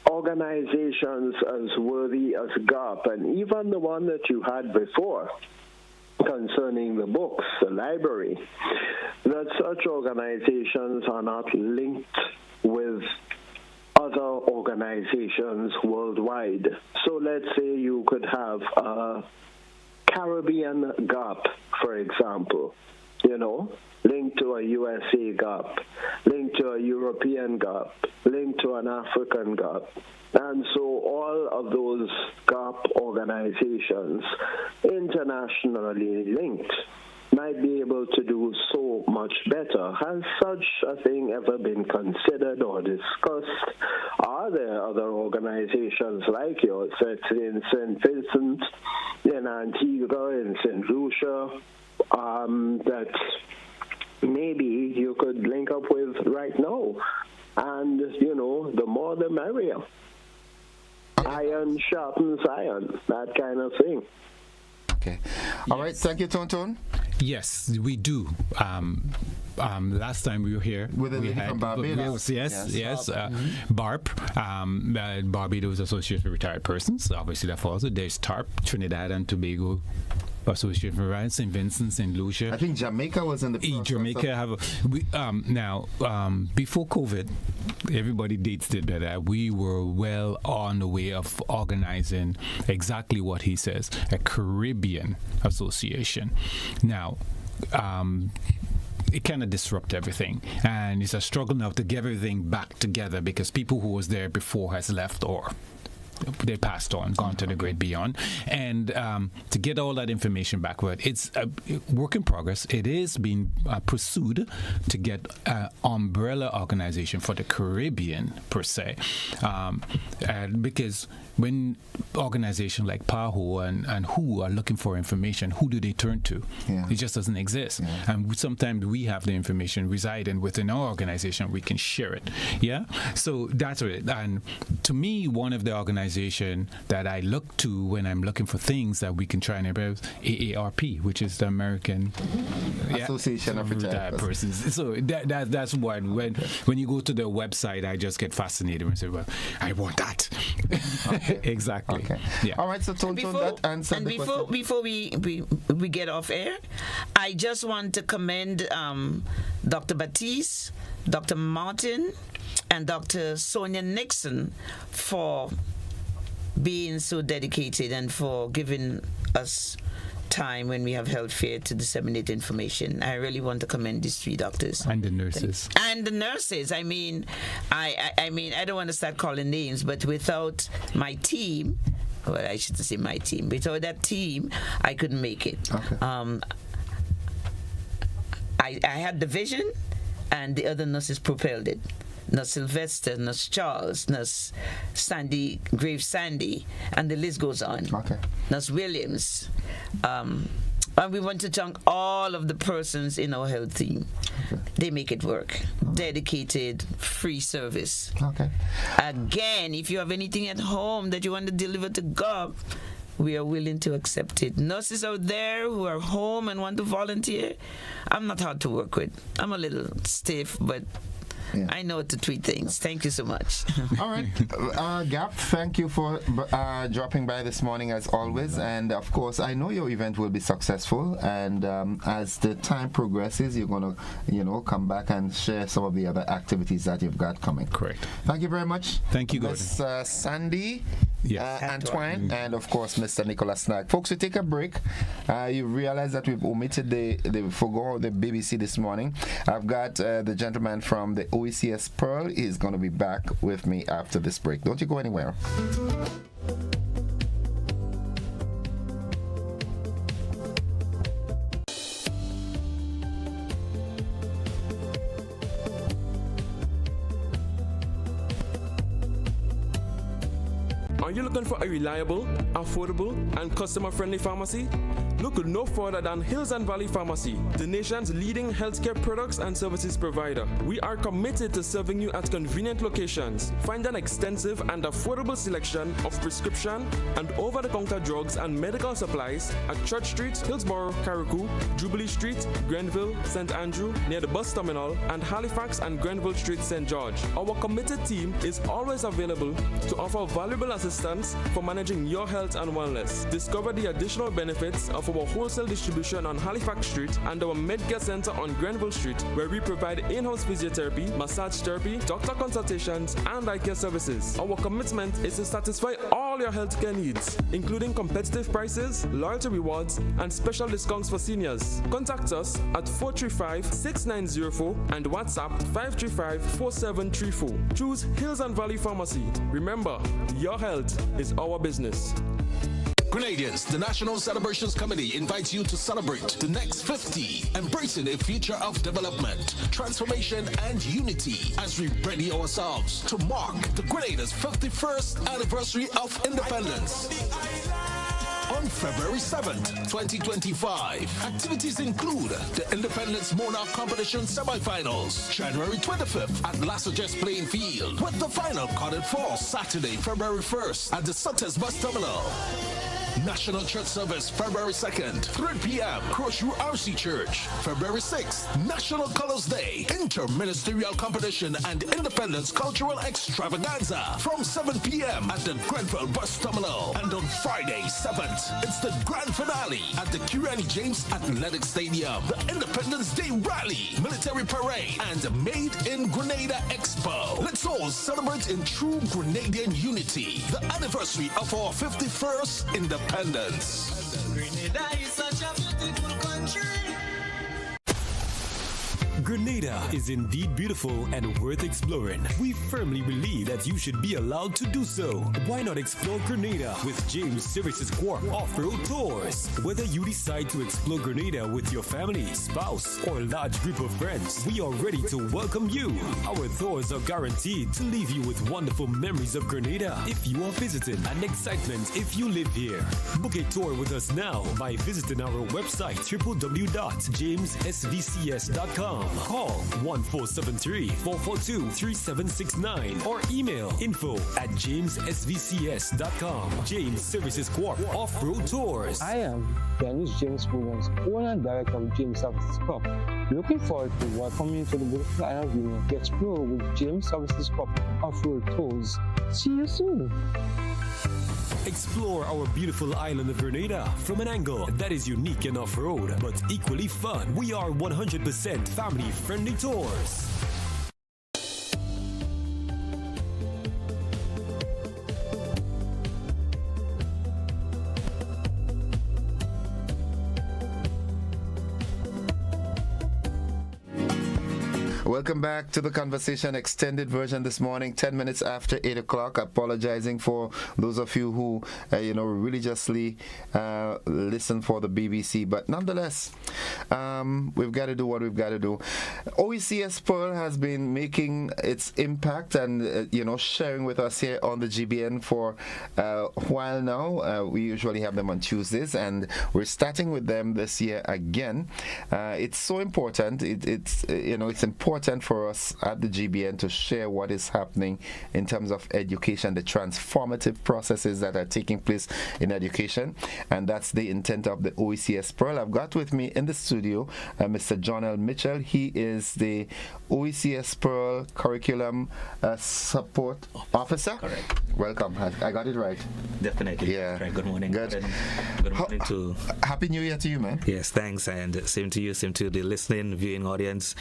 organizations as worthy as GAP, and even the one that you had before concerning the books, the library, that such organizations are not linked with other organizations worldwide. So let's say you could could have a Caribbean GAP, for example, linked to a USA gap, linked to a European gap, linked to an African gap. And so all of those gap organizations, internationally linked, might be able to do so much better. Has such a thing ever been considered or discussed? Are there other organizations like yours in St. Vincent, in Antigua, in St. Lucia, that maybe you could link up with right now? And, the more the merrier. Iron sharpens iron, that kind of thing. Okay. All right. Thank you, Tonton. Yes, we do. Last time we were here, with a lady from Barbados. Yes. BARP, Barbados Association for Retired Persons. Obviously, that falls. There's TARP, Trinidad and Tobago Association for Retired, St. Vincent, St. Lucia. I think Jamaica was in the process. Jamaica before COVID, everybody dates it better. We were well on the way of organizing exactly what he says, a Caribbean association. Now, it kind of disrupt everything, and it's a struggle now to get everything back together because people who was there before has left or they passed on, gone to the great beyond, and to get all that information backward, it's a work in progress. It is being pursued to get an umbrella organization for the Caribbean per se, because when organizations like PAHO and WHO are looking for information, who do they turn to? It just doesn't exist. And sometimes we have the information residing within our organization, we can share it. So that's it. And to me, one of the organizations that I look to when I'm looking for things that we can try and improve, AARP, which is the American Association of Retired Persons. So that's one. When you go to the website, I just get fascinated and say, well, I want that. Exactly. Okay. Yeah. All right, so Tonton, that answered the question. Before we get off air, I just want to commend Dr. Batiste, Dr. Martin, and Dr. Sonia Nixon for being so dedicated and for giving us time when we have health fair to disseminate information. I really want to commend these three doctors and the nurses. I mean, I don't want to start calling names, but without my team, well, I shouldn't say my team. Without that team, I couldn't make it. Okay. I had the vision, and the other nurses propelled it. Nurse Sylvester, Nurse Charles, Nurse Sandy, Grave Sandy, and the list goes on. Okay. Nurse Williams. And we want to thank all of the persons in our health team. Okay. They make it work. Dedicated, free service. Okay. Again, if you have anything at home that you want to deliver to God, we are willing to accept it. Nurses out there who are home and want to volunteer, I'm not hard to work with. I'm a little stiff, but I know to treat things. Thank you so much. All right. Gap, thank you for dropping by this morning as always. And of course, I know your event will be successful. And as the time progresses, you're going to, come back and share some of the other activities that you've got coming. Correct. Thank you very much. Thank you, Miss Sandy, Antoine, and of course, Mr. Nicholas Snag. Folks, we take a break. You realize that we've omitted the BBC this morning. I've got the gentleman from the OECS Pearl is going to be back with me after this break. Don't you go anywhere. Are you looking for a reliable, affordable, and customer-friendly pharmacy? Look no further than Hills and Valley Pharmacy, the nation's leading healthcare products and services provider. We are committed to serving you at convenient locations. Find an extensive and affordable selection of prescription and over-the-counter drugs and medical supplies at Church Street, Hillsborough, Carriacou, Jubilee Street, Grenville, St. Andrew, near the bus terminal, and Halifax and Grenville Street, St. George. Our committed team is always available to offer valuable assistance for managing your health and wellness. Discover the additional benefits of of our wholesale distribution on Halifax Street and our Medcare Center on Grenville Street, where we provide in-house physiotherapy, massage therapy, doctor consultations, and eye care services. Our commitment is to satisfy all your healthcare needs, including competitive prices, loyalty rewards, and special discounts for seniors. Contact us at 435-6904 and WhatsApp 535-4734. Choose Hills and Valley Pharmacy. Remember, your health is our business. Grenadians, the National Celebrations Committee invites you to celebrate the next 50, embracing a future of development, transformation, and unity as we ready ourselves to mark the Grenada's 51st anniversary of independence. On February 7th, 2025, activities include the Independence Monarch Competition semifinals, January 25th at Lassages Playing Field, with the final carded for Saturday, February 1st at the Sutters Bus Terminal. National Church Service, February 2nd, 3 p.m., Crossview RC Church. February 6th, National Colors Day, Interministerial Competition and Independence Cultural Extravaganza from 7 p.m. at the Grenville Bus Terminal. And on Friday, 7th, it's the grand finale at the Kirani James Athletic Stadium, the Independence Day Rally, Military Parade, and Made in Grenada Expo. Let's all celebrate in true Grenadian unity, the anniversary of our 51st independence. Grenada is such a beautiful country. Grenada is indeed beautiful and worth exploring. We firmly believe that you should be allowed to do so. Why not explore Grenada with James Services Corp Off-Road Tours? Whether you decide to explore Grenada with your family, spouse, or large group of friends, we are ready to welcome you. Our tours are guaranteed to leave you with wonderful memories of Grenada if you are visiting and excitement if you live here. Book a tour with us now by visiting our website www.jamessvcs.com. Call 1473-442-3769 or email info@jamessvcs.com. James Services Corp Off-Road Tours. I am Dennis James Williams, owner and director of James Services Corp. Looking forward to welcoming you to the beautiful island of Union to explore with James Services Corp Off-Road Tours. See you soon. Explore our beautiful island of Grenada from an angle that is unique and off-road, but equally fun. We are 100% family-friendly tours. Welcome back to the conversation extended version this morning, 10 minutes after 8 o'clock. Apologizing for those of you who, religiously listen for the BBC. But nonetheless, we've got to do what we've got to do. OECS Pearl has been making its impact and, sharing with us here on the GBN for a while now. We usually have them on Tuesdays, and we're starting with them this year again. It's so important. It's important for us at the GBN to share what is happening in terms of education, the transformative processes that are taking place in education, and that's the intent of the OECS Pearl. I've got with me in the studio Mr. John L. Mitchell. He is the OECS Pearl Curriculum Support Officer. Correct. Welcome. I got it right. Definitely. Yeah. Right. Good morning. Good. Good morning to. Happy New Year to you, man. Yes, thanks, and same to you, same to the listening, viewing audience.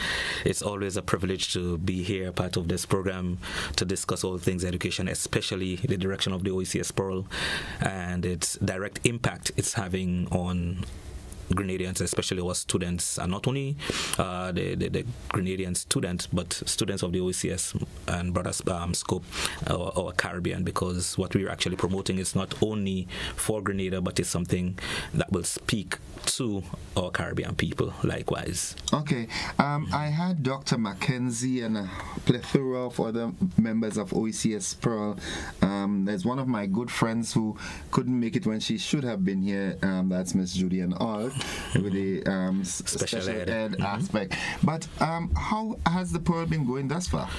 It's always a privilege to be here, part of this program, to discuss all things education, especially the direction of the OECS Pearl and its direct impact it's having on Grenadians, especially our students, and not only the Grenadian students, but students of the OECS and broader scope or Caribbean, because what we're actually promoting is not only for Grenada, but it's something that will speak to our Caribbean people likewise. Okay. I had Dr. Mackenzie and a plethora of other members of OECS Pearl. There's one of my good friends who couldn't make it when she should have been here. That's Miss Julian All with the special ed aspect. But how has the Pearl been going thus far?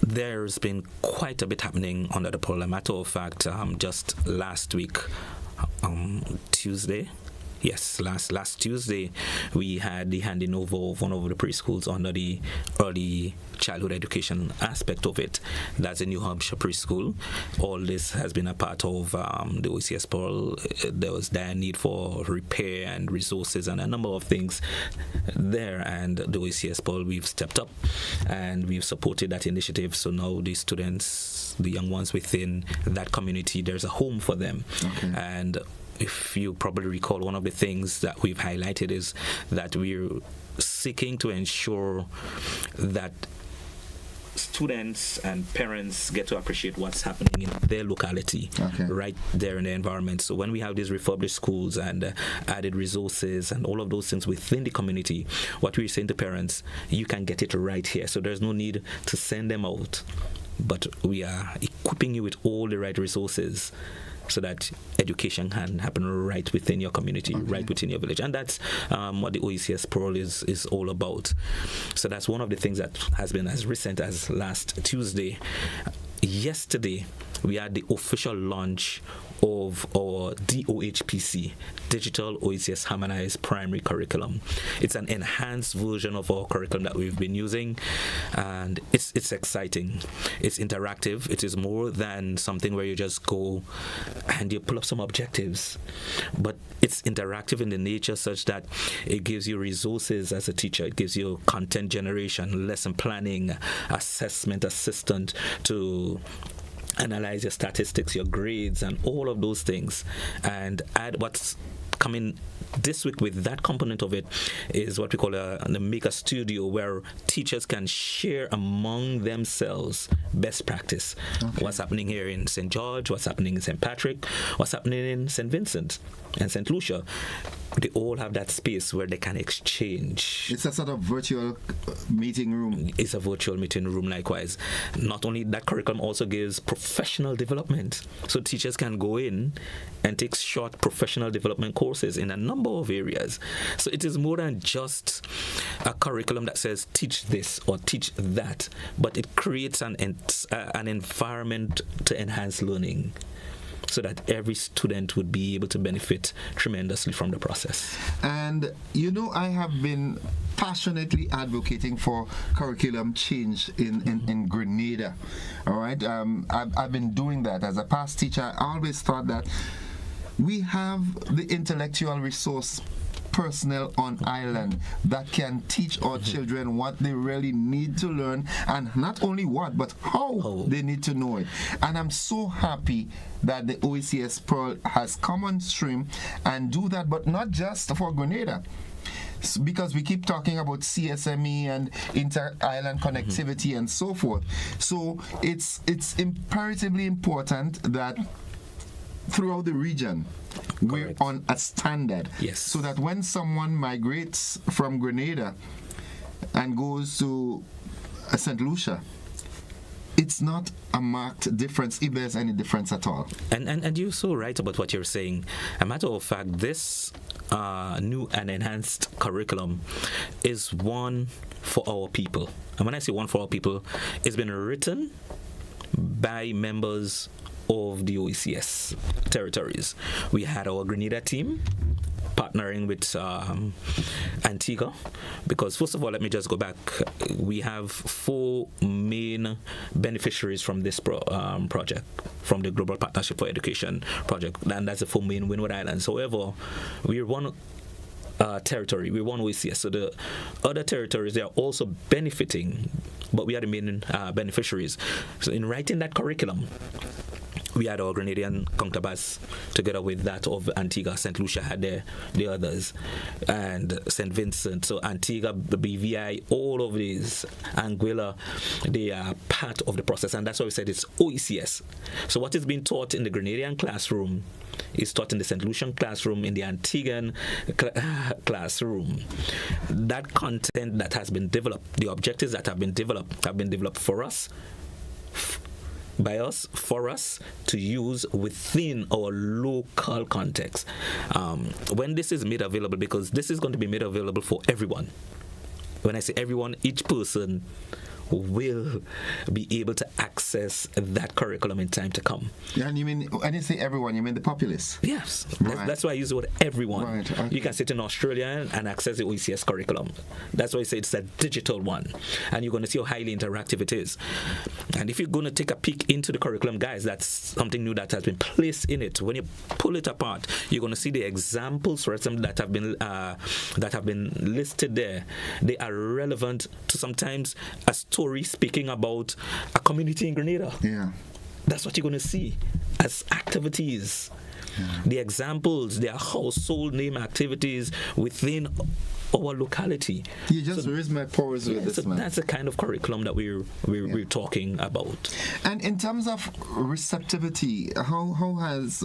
There's been quite a bit happening under the Pearl. As a matter of fact, just last week, Tuesday, Yes, last Tuesday we had the handing over of one of the preschools under the early childhood education aspect of it. That's a New Hampshire preschool. All this has been a part of the OECS Pearl. There was dire need for repair and resources and a number of things there, and the OECS Pearl, we've stepped up and we've supported that initiative. So now the students, the young ones within that community, there's a home for them. Okay. And if you probably recall, one of the things that we've highlighted is that we're seeking to ensure that students and parents get to appreciate what's happening in their locality, right there in the environment. So when we have these refurbished schools and added resources and all of those things within the community, what we're saying to parents, you can get it right here. So there's no need to send them out, but we are equipping you with all the right resources so that education can happen right within your community, right within your village. And that's what the OECS Pearl is all about. So that's one of the things that has been as recent as last Tuesday. Yesterday, we had the official launch of our DOHPC, Digital OECS Harmonized Primary Curriculum. It's an enhanced version of our curriculum that we've been using, and it's exciting. It's interactive. It is more than something where you just go and you pull up some objectives, but it's interactive in the nature such that it gives you resources as a teacher. It gives you content generation, lesson planning, assessment assistant to analyze your statistics, your grades, and all of those things. And add what's coming this week with that component of it is what we call the Maker Studio, where teachers can share among themselves best practice. What's happening here in St. George, what's happening in St. Patrick, what's happening in St. Vincent and St. Lucia. They all have that space where they can exchange. It's a sort of virtual meeting room. It's a virtual meeting room likewise. Not only that, curriculum also gives professional development. So teachers can go in and take short professional development courses in a number of areas. So it is more than just a curriculum that says teach this or teach that, but it creates an environment to enhance learning, so that every student would be able to benefit tremendously from the process. And you know, I have been passionately advocating for curriculum change in Grenada. All right, I've been doing that as a past teacher. I always thought that we have the intellectual resource personnel on island that can teach our children what they really need to learn, and not only what, but how they need to know it. And I'm so happy that the OECS Pearl has come on stream and do that, but not just for Grenada. Because we keep talking about CSME and inter-island connectivity and so forth. So it's imperatively important that throughout the region we're on a standard, so that when someone migrates from Grenada and goes to St. Lucia, it's not a marked difference, if there's any difference at all. And you're so right about what you're saying. A matter of fact, this new and enhanced curriculum is one for our people. And when I say one for our people, it's been written by members of the OECS territories. We had our Grenada team partnering with Antigua, because first of all, let me just go back. We have 4 main beneficiaries from this project, from the Global Partnership for Education project, and that's the 4 main Windward Islands. However, we're one territory, we're one OECS, so the other territories, they are also benefiting, but we are the main beneficiaries. So in writing that curriculum, we had our Grenadian counterparts together with that of Antigua. St. Lucia had the others, and St. Vincent. So Antigua, the BVI, all of these, Anguilla, they are part of the process, and that's why we said it's OECS. So what is being taught in the Grenadian classroom is taught in the St. Lucian classroom, in the Antiguan classroom. That content that has been developed, the objectives that have been developed for us, by us, for us to use within our local context. When this is made available, because this is going to be made available for everyone. When I say everyone, each person will be able to access access that curriculum in time to come. Yeah, and you mean, when you say everyone, you mean the populace? Yes. Right. That's why I use the word everyone. Right, okay. You can sit in Australia and access the OECS curriculum. That's why I say it's a digital one. And you're going to see how highly interactive it is. And if you're going to take a peek into the curriculum, guys, that's something new that has been placed in it. When you pull it apart, you're going to see the examples, for example, that have been listed there. They are relevant to sometimes a story speaking about a community in Grenada. Yeah. That's what you're going to see as activities. Yeah. The examples, they are household name activities within our locality. You just raised my powers with this, man. That's the kind of curriculum that we're talking about. And in terms of receptivity, how have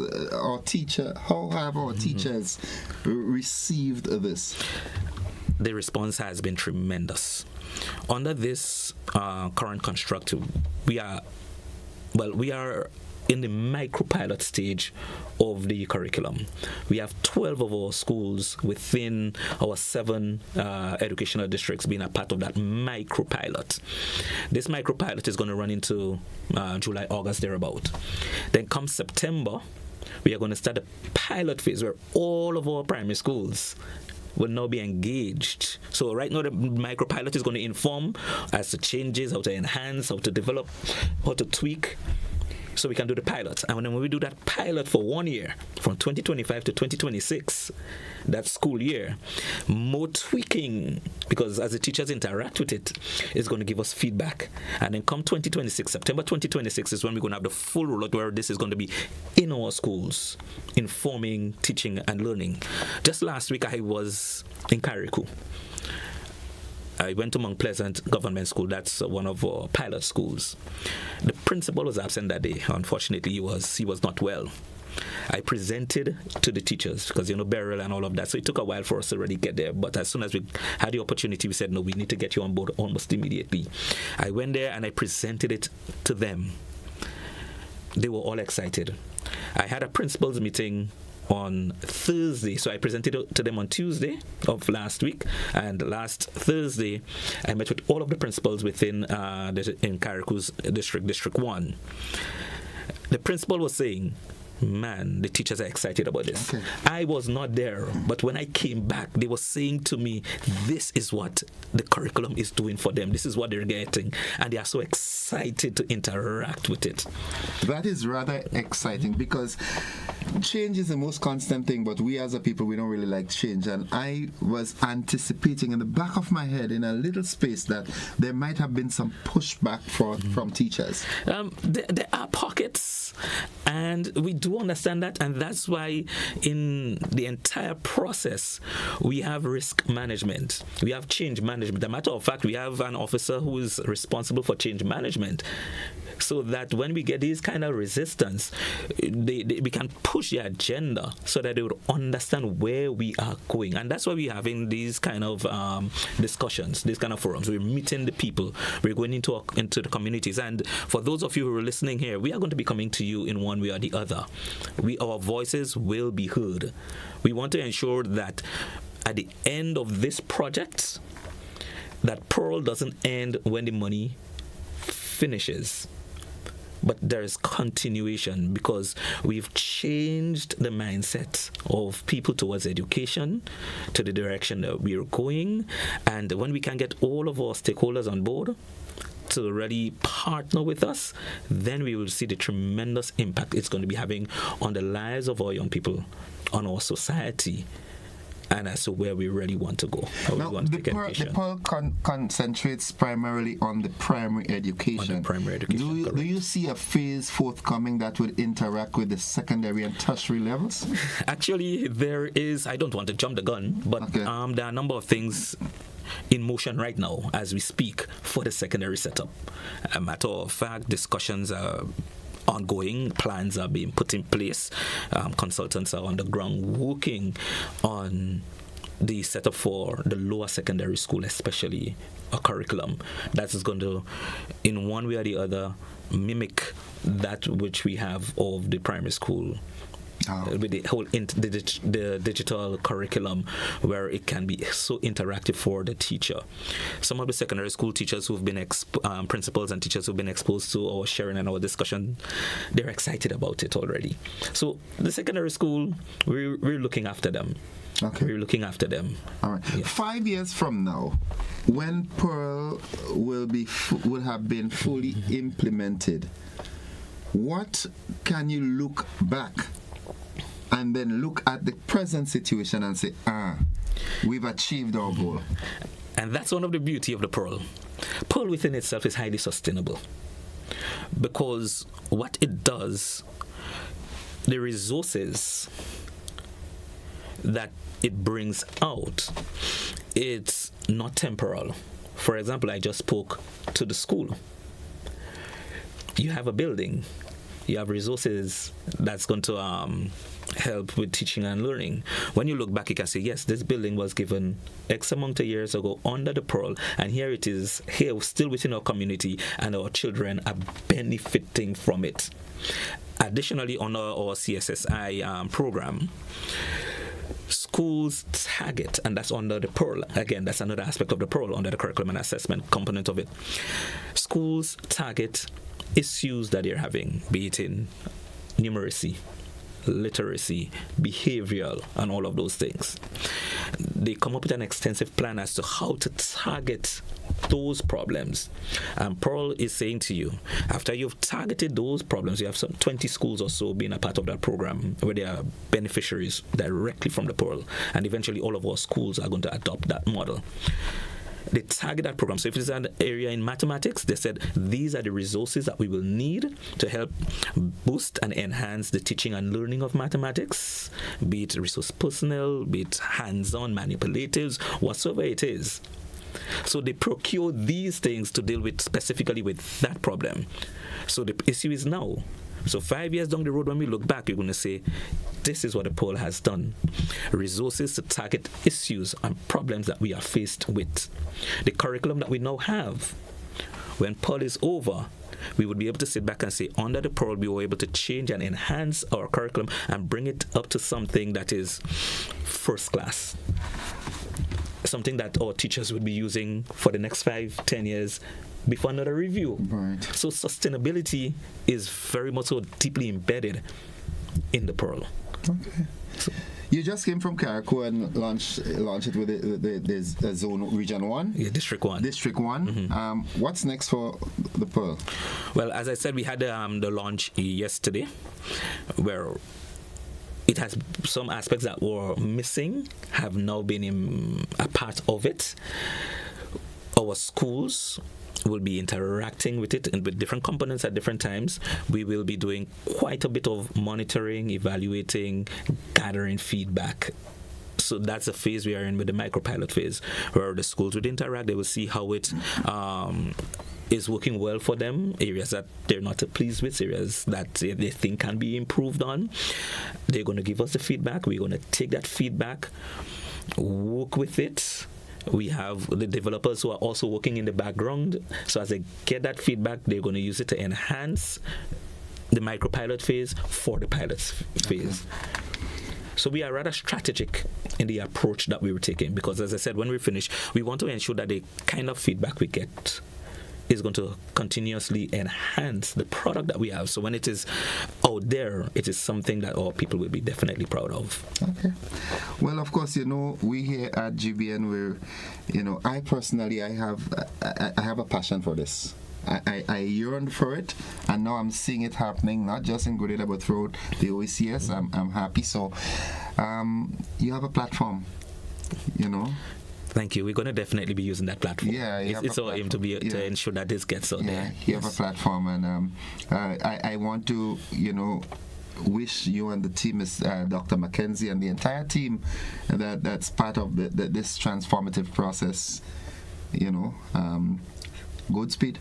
our teachers received this? The response has been tremendous. Under this current construct, we are in the micro-pilot stage of the curriculum. We have 12 of our schools within our 7 educational districts being a part of that micro-pilot. This micro-pilot is going to run into July, August, thereabout. Then come September, we are going to start a pilot phase where all of our primary schools will now be engaged. So right now the micro-pilot is going to inform as to changes, how to enhance, how to develop, how to tweak, so we can do the pilot. And when we do that pilot for 1 year, from 2025 to 2026, that school year, more tweaking, because as the teachers interact with it, it's going to give us feedback. And then come 2026, September 2026 is when we're going to have the full rollout where this is going to be in our schools, informing, teaching, and learning. Just last week, I was in Carriacou. I went to Mount Pleasant Government School. That's one of our pilot schools. The principal was absent that day. Unfortunately, he was not well. I presented to the teachers because, burial and all of that. So it took a while for us to really get there. But as soon as we had the opportunity, we said, no, we need to get you on board almost immediately. I went there and I presented it to them. They were all excited. I had a principal's meeting on Thursday. So I presented it to them on Tuesday of last week, and last Thursday I met with all of the principals within in Carriacou's District 1. The principal was saying, man, the teachers are excited about this. Okay. I was not there, but when I came back, they were saying to me, this is what the curriculum is doing for them. This is what they're getting. And they are so excited to interact with it. That is rather exciting because change is the most constant thing, but we as a people, we don't really like change. And I was anticipating in the back of my head, in a little space, that there might have been some pushback from teachers. There are pockets, and we do understand that, and that's why in the entire process we have risk management, we have change management. As a matter of fact, we have an officer who is responsible for change management, so that when we get these kind of resistance, we can push the agenda so that they would understand where we are going. And that's why we're having these kind of discussions, these kind of forums. We're meeting the people, we're going into the communities. And for those of you who are listening here, we are going to be coming to you in one way or the other. Our voices will be heard. We want to ensure that at the end of this project, that Pearl doesn't end when the money finishes, but there is continuation, because we've changed the mindset of people towards education, to the direction that we're going. And when we can get all of our stakeholders on board to really partner with us, then we will see the tremendous impact it's going to be having on the lives of our young people, on our society, and as to where we really want to go. Now, the Pearl concentrates primarily on the primary education. Do you see a phase forthcoming that would interact with the secondary and tertiary levels? Actually, there is. I don't want to jump the gun, but okay. There are a number of things in motion right now as we speak for the secondary setup. A matter of fact, discussions are ongoing, plans are being put in place, consultants are on the ground working on the setup for the lower secondary school, especially a curriculum that is going to, in one way or the other, mimic that which we have of the primary school with the whole the digital curriculum, where it can be so interactive for the teacher. Some of the secondary school teachers who've been principals and teachers who've been exposed to our sharing and our discussion, they're excited about it already. So the secondary school, we're looking after them. Okay. We're looking after them. All right. Yeah. 5 years from now, when Pearl will have been fully implemented, what can you look back and then look at the present situation and say, we've achieved our goal? And that's one of the beauty of the Pearl. Pearl within itself is highly sustainable, because what it does, the resources that it brings out, it's not temporal. For example, I just spoke to the school. You have a building, you have resources that's going to help with teaching and learning. When you look back, you can say, yes, this building was given X amount of years ago under the Pearl, and here it is, here still within our community, and our children are benefiting from it. Additionally, on our CSSI program, schools target, and that's under the Pearl. Again, that's another aspect of the Pearl under the curriculum and assessment component of it. Schools target issues that they're having, be it in numeracy, literacy, behavioral, and all of those things. They come up with an extensive plan as to how to target those problems. And Pearl is saying to you, after you've targeted those problems, you have some 20 schools or so being a part of that program where they are beneficiaries directly from the Pearl. And eventually all of our schools are going to adopt that model. They target that program. So if it's an area in mathematics, they said these are the resources that we will need to help boost and enhance the teaching and learning of mathematics, be it resource personnel, be it hands-on manipulatives, whatsoever it is. So they procure these things to deal with specifically with that problem. So the issue is now. So 5 years down the road, when we look back, we're going to say, this is what the Pearl has done. Resources to target issues and problems that we are faced with. The curriculum that we now have, when Pearl is over, we would be able to sit back and say, under the Pearl, we were able to change and enhance our curriculum and bring it up to something that is first class. Something that our teachers would be using for the next 5-10 years before another review. Right. So sustainability is very much so deeply embedded in the Pearl. Okay. So, you just came from Carriacou and launched it with the zone region 1? Yeah, District 1. District 1. Mm-hmm. What's next for the Pearl? Well, as I said, we had the launch yesterday, where it has some aspects that were missing have now been a part of it. Our schools will be interacting with it and with different components at different times. We will be doing quite a bit of monitoring, evaluating, gathering feedback. So that's the phase we are in with the micropilot phase, where the schools would interact. They will see how it is working well for them, areas that they're not pleased with, areas that they think can be improved on. They're going to give us the feedback. We're going to take that feedback, work with it. We have the developers who are also working in the background. So as they get that feedback, they're going to use it to enhance the micropilot phase for the pilot phase. So we are rather strategic in the approach that we were taking, because as I said, when we finish, we want to ensure that the kind of feedback we get is going to continuously enhance the product that we have. So when it is out there, it is something that our people will be definitely proud of. Okay. Well, of course, we here at GBN, we're, I personally, I have a passion for this. I yearned for it, and now I'm seeing it happening, not just in Grenada, but throughout the OECS. I'm happy. So you have a platform, Thank you. We're going to definitely be using that platform. Yeah, it's our aim to ensure that this gets out there. You have a platform, and I want to, wish you and the team, Dr. Mackenzie and the entire team, that's part of this transformative process. Godspeed.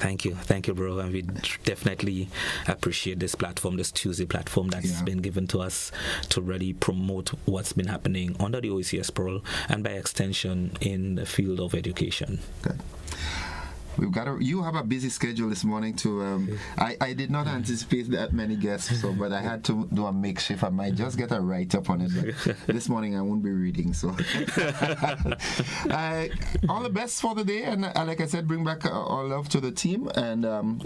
Thank you, bro. And we definitely appreciate this platform, this Tuesday platform that's been given to us to really promote what's been happening under the OECS Pearl and by extension in the field of education. Good. You have a busy schedule this morning too. I did not anticipate that many guests, but I had to do a makeshift. I might just get a write-up on it. But this morning I won't be reading. So all the best for the day, and like I said, bring back all love to the team and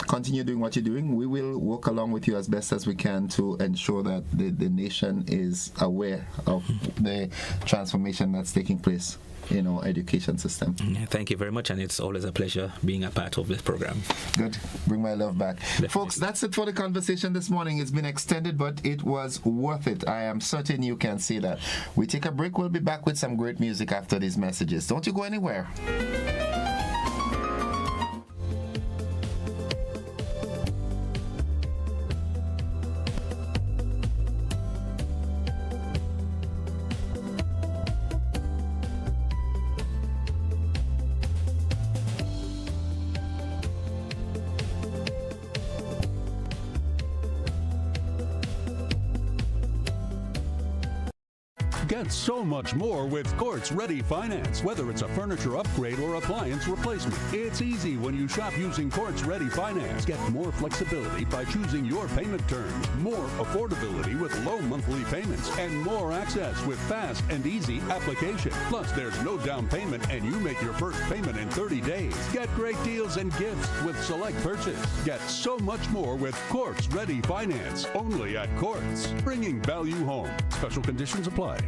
continue doing what you're doing. We will work along with you as best as we can to ensure that the nation is aware of the transformation that's taking place in our education system. Thank you very much, and it's always a pleasure being a part of this program. Good. Bring my love back. Definitely. Folks, that's it for the conversation this morning. It's been extended, but it was worth it. I am certain you can see that. We take a break. We'll be back with some great music after these messages. Don't you go anywhere. Get so much more with Courts Ready Finance. Whether it's a furniture upgrade or appliance replacement, it's easy when you shop using Courts Ready Finance. Get more flexibility by choosing your payment terms, more affordability with low monthly payments, and more access with fast and easy application. Plus, there's no down payment and you make your first payment in 30 days. Get great deals and gifts with select purchase. Get so much more with Courts Ready Finance. Only at Courts. Bringing value home. Special conditions apply.